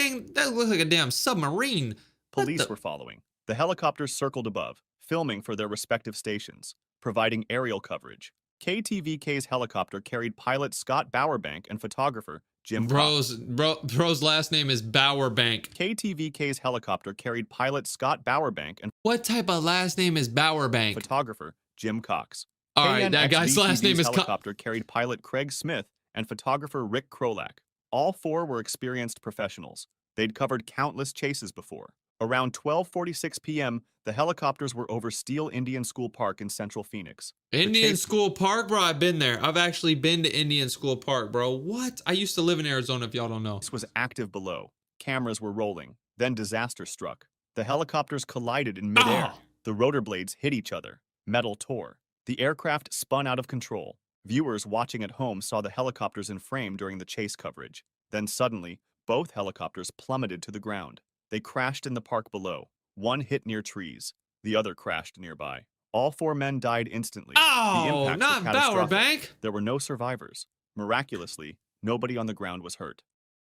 looks like a damn submarine. What Police the- were following. The helicopters circled above, filming for their respective stations, providing aerial coverage. KTVK's helicopter carried pilot Scott Bowerbank and photographer Jim Cox. Bro's last name is Bowerbank. KTVK's helicopter carried pilot Scott Bowerbank and What type of last name is Bowerbank? photographer Jim Cox. All right, that guy's last name KNX-VTV's is helicopter carried pilot Craig Smith and photographer Rick Krolak. All four were experienced professionals. They'd covered countless chases before. Around 12:46 p.m., the helicopters were over Steele Indian School Park in central Phoenix. The Indian chase School Park, bro. I've been there. I've actually been to Indian School Park, bro. What? I used to live in Arizona, if y'all don't know. was active below. Cameras were rolling. Then disaster struck. The helicopters collided in midair. Ah. The rotor blades hit each other. Metal tore. The aircraft spun out of control. Viewers watching at home saw the helicopters in frame during the chase coverage. Then suddenly, both helicopters plummeted to the ground. They crashed in the park below. One hit near trees. The other crashed nearby. All four men died instantly. The Oh, impacts not were catastrophic. Bowerbank. There were no survivors. Miraculously, nobody on the ground was hurt.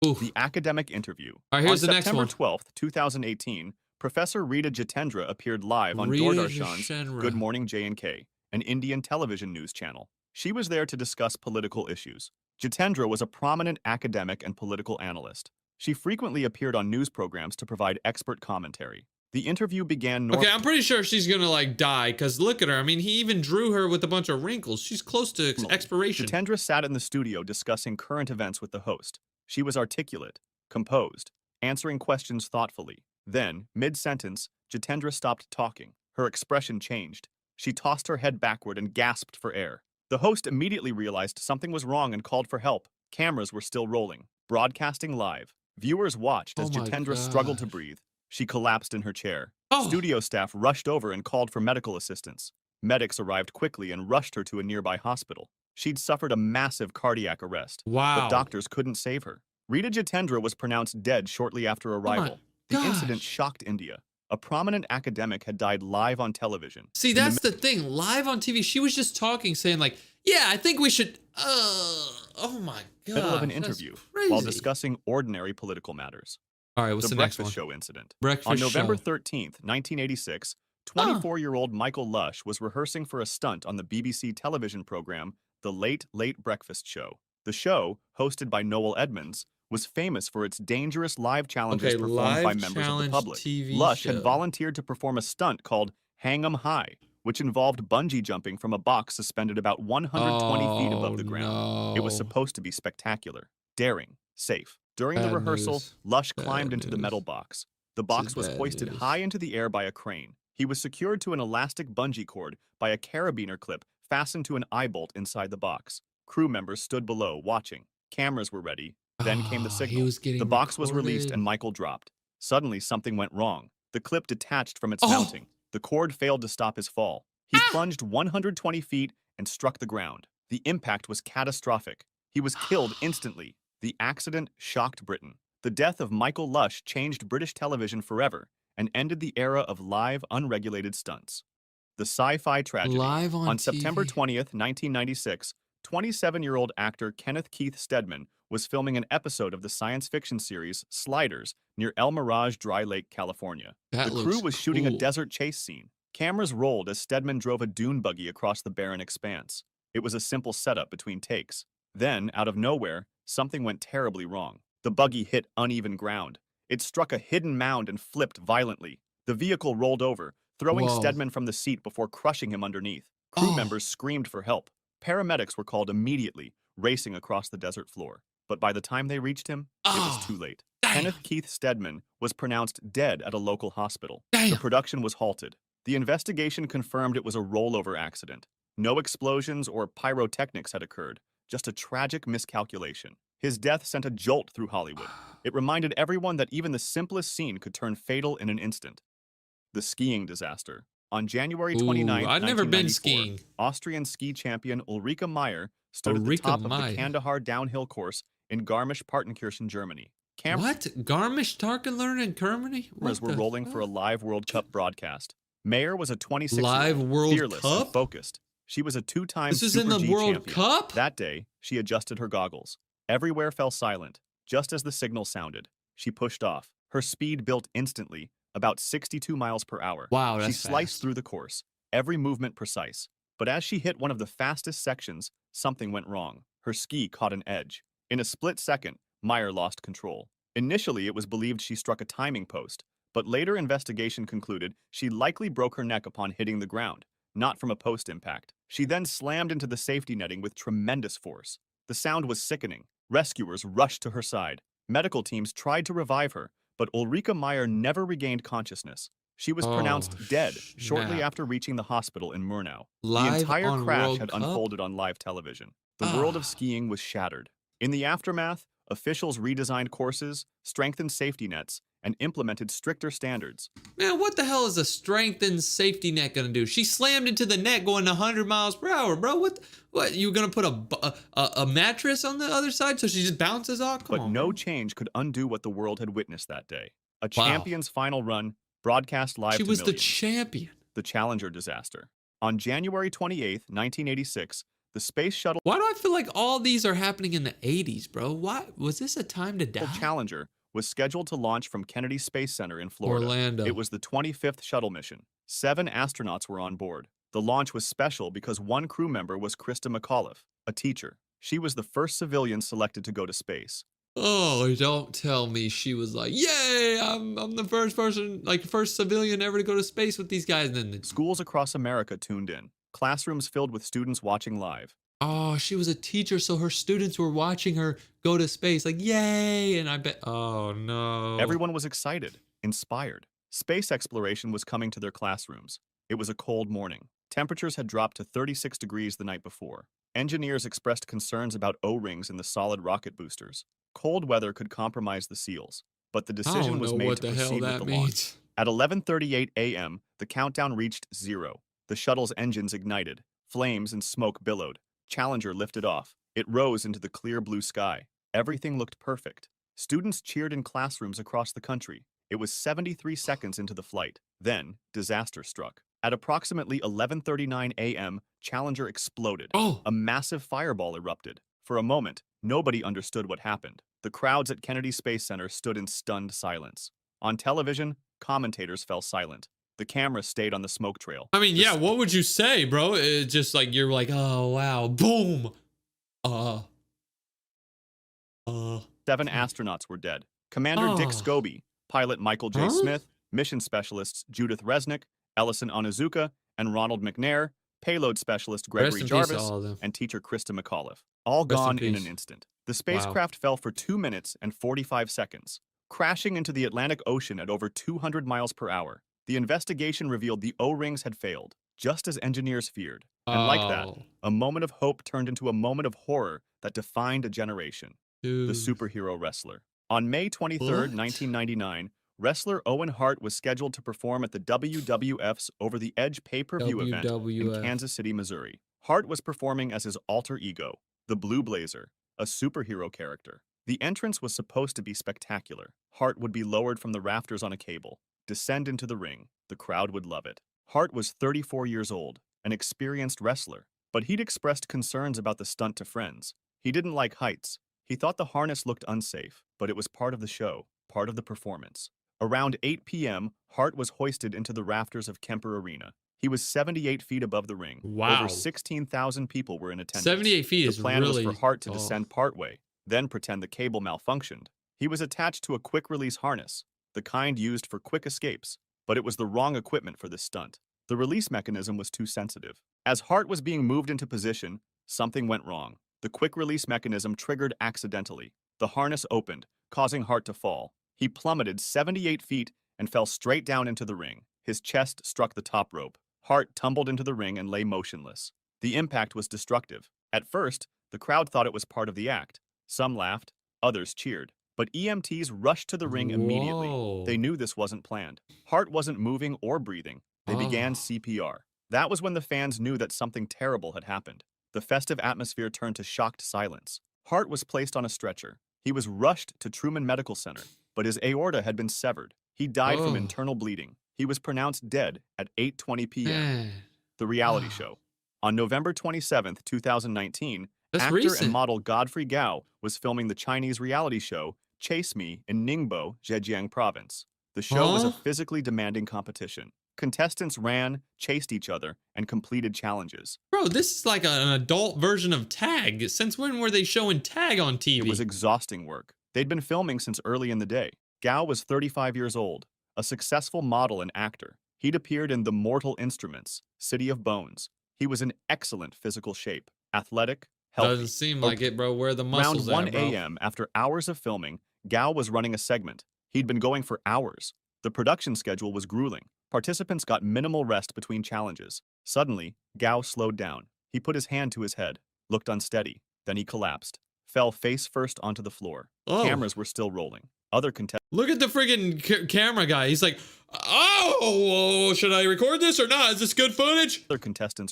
Oof. The academic interview. All right, here's on the next September one. 12th, 2018, Professor Rita Jitendra appeared live on Rita Doordarshan's Jitendra. Good Morning J&K, an Indian television news channel. She was there to discuss political issues. Jitendra was a prominent academic and political analyst. She frequently appeared on news programs to provide expert commentary. The interview began Okay, I'm pretty sure she's gonna like die because look at her. I mean, he even drew her with a bunch of wrinkles. She's close to expiration. Jitendra sat in the studio discussing current events with the host. She was articulate, composed, answering questions thoughtfully. Then, mid-sentence, Jitendra stopped talking. Her expression changed. She tossed her head backward and gasped for air. The host immediately realized something was wrong and called for help. Cameras were still rolling, broadcasting live. Viewers watched as Oh my Jitendra struggled to gosh. breathe. She collapsed in her chair. Oh. Studio staff rushed over and called for medical assistance. Medics arrived quickly and rushed her to a nearby hospital. She'd suffered a massive cardiac arrest, Wow. but doctors couldn't save her. Rita Jitendra was pronounced dead shortly after arrival. The incident gosh. shocked India. A prominent academic had died live on television. See, that's the thing. Live on TV, she was just talking, saying like, "Yeah, I think we should." Oh my god. Middle of an that's interview crazy. while discussing ordinary political matters. All right, what's The the next Breakfast one? Show incident. Breakfast On November Show. 13th, 1986, 24-year-old Michael Lush was rehearsing for a stunt on the BBC television program The Late Late Breakfast Show. The show, hosted by Noel Edmonds, was famous for its dangerous live challenges Okay, performed by live members of the challenge public. TV Lush show. had volunteered to perform a stunt called Hang 'em High, which involved bungee jumping from a box suspended about 120 feet above the ground. It was no. supposed to be spectacular, daring, safe. During the Bad rehearsal, news. Lush Bad climbed into the news. metal box. The This box is was bad hoisted news. high into the air by a crane. He was secured to an elastic bungee cord by a carabiner clip fastened to an eye bolt inside the box. Crew members stood below, watching. Cameras were ready. Then came the He signal. was getting The box was released recorded. and Michael dropped. Suddenly, something went wrong. The clip detached from its Oh! mounting. The cord failed to stop his fall. He plunged 120 feet and struck the ground. The impact was catastrophic. He was killed instantly. The accident shocked Britain. The death of Michael Lush changed British television forever and ended the era of live, unregulated stunts. The sci-fi tragedy. Live on September TV. 20th, 1996, 27-year-old actor Kenneth Keith Stedman was filming an episode of the science fiction series Sliders near El Mirage Dry Lake, California. That The crew looks was shooting a cool. desert chase scene. Cameras rolled as Stedman drove a dune buggy across the barren expanse. It was a simple setup between takes. Then, out of nowhere, something went terribly wrong. The buggy hit uneven ground. It struck a hidden mound and flipped violently. The vehicle rolled over, throwing Whoa. Stedman from the seat before crushing him underneath. Crew Oh. members screamed for help. Paramedics were called immediately, racing across the desert floor. But by the time they reached him, it was Oh, too late. damn. Kenneth Keith Stedman was pronounced dead at a local hospital. Damn. The production was halted. The investigation confirmed it was a rollover accident. No explosions or pyrotechnics had occurred, just a tragic miscalculation. His death sent a jolt through Hollywood. It reminded everyone that even the simplest scene could turn fatal in an instant. The skiing disaster. On January 29, Ooh, I've never been 1994, skiing. Austrian ski champion Ulrike Meyer stood at the Ulrike top of Meyer. the Kandahar downhill course in Garmisch-Partenkirchen, Germany. What? Garmisch-Partenkirchen in Germany? Cameras What were the rolling for a fuck? live World Cup broadcast. Mayer was a 26-year-old, Live World fearless and Cup? focused. She was a two-time This is Super in the G World champion. Cup? That day, she adjusted her goggles. Everywhere fell silent. Just as the signal sounded, she pushed off. Her speed built instantly, about 62 miles per hour. Wow, She that's sliced fast. through the course, every movement precise. But as she hit one of the fastest sections, something went wrong. Her ski caught an edge. In a split second, Meyer lost control. Initially, it was believed she struck a timing post, but later investigation concluded she likely broke her neck upon hitting the ground, not from a post impact. She then slammed into the safety netting with tremendous force. The sound was sickening. Rescuers rushed to her side. Medical teams tried to revive her, but Ulrike Meyer never regained consciousness. She was pronounced dead shortly snap. after reaching the hospital in Murnau. Live The entire on crash World had Cup? unfolded on live television. The world of Ah. skiing was shattered. In the aftermath, officials redesigned courses, strengthened safety nets, and implemented stricter standards. Man, what the hell is a strengthened safety net gonna do? She slammed into the net going 100 miles per hour, bro. What? You gonna put a mattress on the other side so she just bounces off? Come But on, no bro. change could undo what the world had witnessed that day. A Wow. champion's final run, broadcast live She to was the millions. champion. The Challenger disaster. On January 28, 1986, the Space Shuttle Why do I feel like all these are happening in the 80s, bro? Why was this a time to die? Challenger was scheduled to launch from Kennedy Space Center in Florida. Orlando. It was the 25th shuttle mission. 7 astronauts were on board. The launch was special because one crew member was Krista McAuliffe, a teacher. She was the first civilian selected to go to space. Oh, don't tell me she was like, "Yay! I'm the first person, like first civilian ever to go to space with these guys." And then, Schools across America tuned in. Classrooms filled with students watching live. oh, she was a teacher, so her students were watching her go to space, like, "Yay!" And I bet, oh no, Everyone was excited, inspired. Space exploration was coming to their classrooms. It was a cold morning. Temperatures had dropped to 36 degrees the night before. Engineers expressed concerns about O-rings in the solid rocket boosters. Cold weather could compromise the seals, but the I decision don't was know made what to the hell proceed with that the launch. means. At 11:38 a.m., the countdown reached 0. The shuttle's engines ignited. Flames and smoke billowed. Challenger lifted off. It rose into the clear blue sky. Everything looked perfect. Students cheered in classrooms across the country. It was 73 seconds into the flight. Then, disaster struck. At approximately 11:39 a.m., Challenger exploded. Oh, A massive fireball erupted. For a moment, nobody understood what happened. The crowds at Kennedy Space Center stood in stunned silence. On television, commentators fell silent. The camera stayed on the smoke trail. I mean, The yeah. What would you say, bro? It's just like you're like, oh wow, boom. 7 astronauts were dead. Commander Dick Oh. Scobie, pilot Michael J. Huh? Smith, mission specialists Judith Resnick, Ellison Onizuka, and Ronald McNair, payload specialist Gregory Rest in peace to Jarvis, all of them. and teacher Krista McAuliffe. All Rest in gone in peace. an instant. The spacecraft fell for 2 minutes and 45 seconds, crashing into the Atlantic Ocean at over 200 miles per hour. The investigation revealed the O-rings had failed. just as engineers feared. And like that, Oh, a moment of hope turned into a moment of horror that defined a generation. The dude. superhero wrestler. On May 23rd, What? 1999, wrestler Owen Hart was scheduled to perform at the WWF's Over the Edge pay-per-view event in WWF. Kansas City, Missouri. Hart was performing as his alter ego, the Blue Blazer, a superhero character. The entrance was supposed to be spectacular. Hart would be lowered from the rafters on a cable, descend into the ring. The crowd would love it. Hart was 34 years old, an experienced wrestler, but he'd expressed concerns about the stunt to friends. He didn't like heights. He thought the harness looked unsafe, but it was part of the show, part of the performance. Around 8 p.m., Hart was hoisted into the rafters of Kemper Arena. He was 78 feet above the ring. Wow. Over 16,000 people were in attendance. 78 feet The is plan really was for Hart to tall. descend partway, then pretend the cable malfunctioned. He was attached to a quick-release harness, the kind used for quick escapes, but it was the wrong equipment for this stunt. The release mechanism was too sensitive. As Hart was being moved into position, something went wrong. The quick-release mechanism triggered accidentally. The harness opened, causing Hart to fall. He plummeted 78 feet and fell straight down into the ring. His chest struck the top rope. Hart tumbled into the ring and lay motionless. The impact was destructive. At first, the crowd thought it was part of the act. Some laughed, others cheered. But EMTs rushed to the ring immediately. Whoa. They knew this wasn't planned. Hart wasn't moving or breathing. They began Oh. CPR. That was when the fans knew that something terrible had happened. The festive atmosphere turned to shocked silence. Hart was placed on a stretcher. He was rushed to Truman Medical Center, but his aorta had been severed. He died from Oh. internal bleeding. He was pronounced dead at 8:20 p.m. Man, The reality Wow. show. On November 27th, 2019, that's actor recent. and model Godfrey Gao was filming the Chinese reality show Chase Me in Ningbo, Zhejiang Province. The show was a Huh? physically demanding competition. Contestants ran, chased each other, and completed challenges. Bro, this is like an adult version of Tag. Since when were they showing Tag on TV? It was exhausting work. They'd been filming since early in the day. Gao was 35 years old, a successful model and actor. He'd appeared in The Mortal Instruments, City of Bones. He was in excellent physical shape, athletic, healthy. Doesn't seem like it, bro. Where are the muscles Around 1 at, bro? a.m., after hours of filming, Gao was running a segment. He'd been going for hours. The production schedule was grueling. Participants got minimal rest between challenges. Suddenly, Gao slowed down. He put his hand to his head, looked unsteady. Then he collapsed, fell face first onto the floor. Oh. Cameras were still rolling. Other contestants Look at the friggin' camera guy. He's like, oh, should I record this or not? Is this good footage?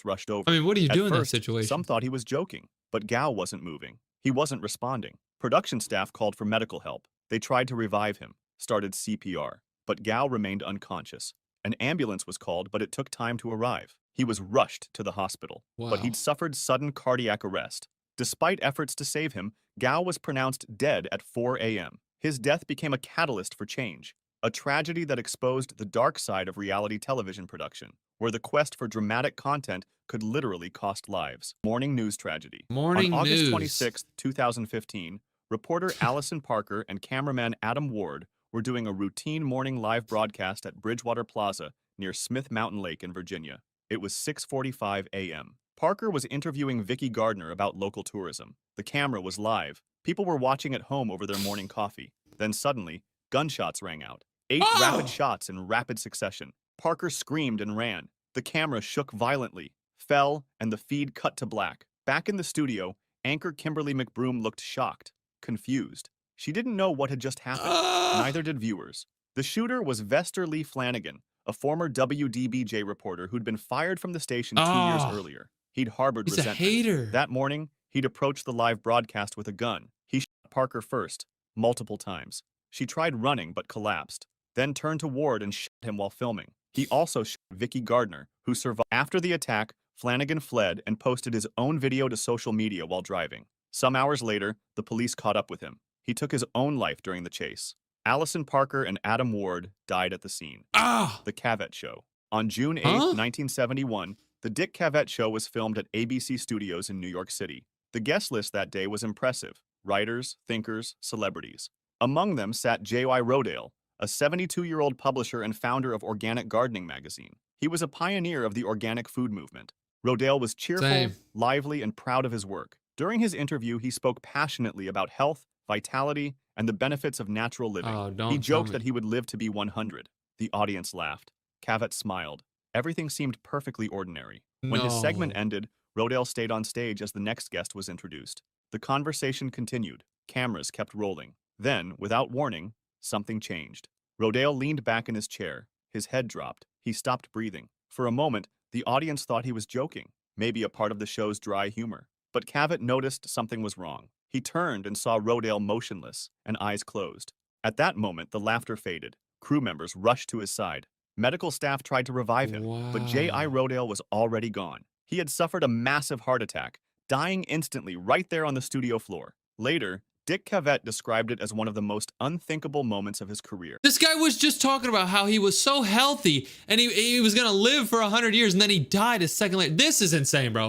rushed over. I mean, what do you At do in that first, situation? Some thought he was joking, but Gao wasn't moving. He wasn't responding. Production staff called for medical help. They tried to revive him, started CPR, but Gao remained unconscious. An ambulance was called, but it took time to arrive. He was rushed to the hospital, but Wow. he'd suffered sudden cardiac arrest. Despite efforts to save him, Gao was pronounced dead at 4 a.m. His death became a catalyst for change, a tragedy that exposed the dark side of reality television production, where the quest for dramatic content could literally cost lives. Morning news tragedy. Morning On August news. 26, 2015, reporter Allison Parker and cameraman Adam Ward were doing a routine morning live broadcast at Bridgewater Plaza near Smith Mountain Lake in Virginia. It was 6:45 a.m. Parker was interviewing Vicky Gardner about local tourism. The camera was live. People were watching at home over their morning coffee. Then suddenly, gunshots rang out. 8 Oh! rapid shots in rapid succession. Parker screamed and ran. The camera shook violently, fell, and the feed cut to black. Back in the studio, anchor Kimberly McBroom looked shocked, confused. She didn't know what had just happened. Ah! Neither did viewers. The shooter was Vester Lee Flanagan, a former WDBJ reporter who'd been fired from the station 2 years Ah. earlier. He'd harbored He's a resentment. hater. That morning, he'd approached the live broadcast with a gun. He shot Parker first, multiple times. She tried running but collapsed, then turned to Ward and shot him while filming. He also shot Vicky Gardner, who survived. After the attack, Flanagan fled and posted his own video to social media while driving. Some hours later, the police caught up with him. He took his own life during the chase. Allison Parker and Adam Ward died at the scene. Ah! The Cavett Show. On June 8, Huh? 1971, The Dick Cavett Show was filmed at ABC Studios in New York City. The guest list that day was impressive. Writers, thinkers, celebrities. Among them sat J.Y. Rodale, a 72-year-old publisher and founder of Organic Gardening magazine. He was a pioneer of the organic food movement. Rodale was cheerful, Same. lively, and proud of his work. During his interview, he spoke passionately about health, vitality, and the benefits of natural living. Oh, don't He tell joked me. that he would live to be 100. The audience laughed. Cavett smiled. Everything seemed perfectly ordinary. When his segment No. ended, Rodale stayed on stage as the next guest was introduced. The conversation continued. Cameras kept rolling. Then, without warning, something changed. Rodale leaned back in his chair. His head dropped. He stopped breathing. For a moment, the audience thought he was joking, maybe a part of the show's dry humor. But Cavett noticed something was wrong. He turned and saw Rodale motionless and eyes closed. At that moment, the laughter faded. Crew members rushed to his side. Medical staff tried to revive him, but J.I. Wow. Rodale was already gone. He had suffered a massive heart attack, dying instantly right there on the studio floor. Later, Dick Cavett described it as one of the most unthinkable moments of his career. This guy was just talking about how he was so healthy and he was going to live for 100 years and then he died a second later. This is insane, bro.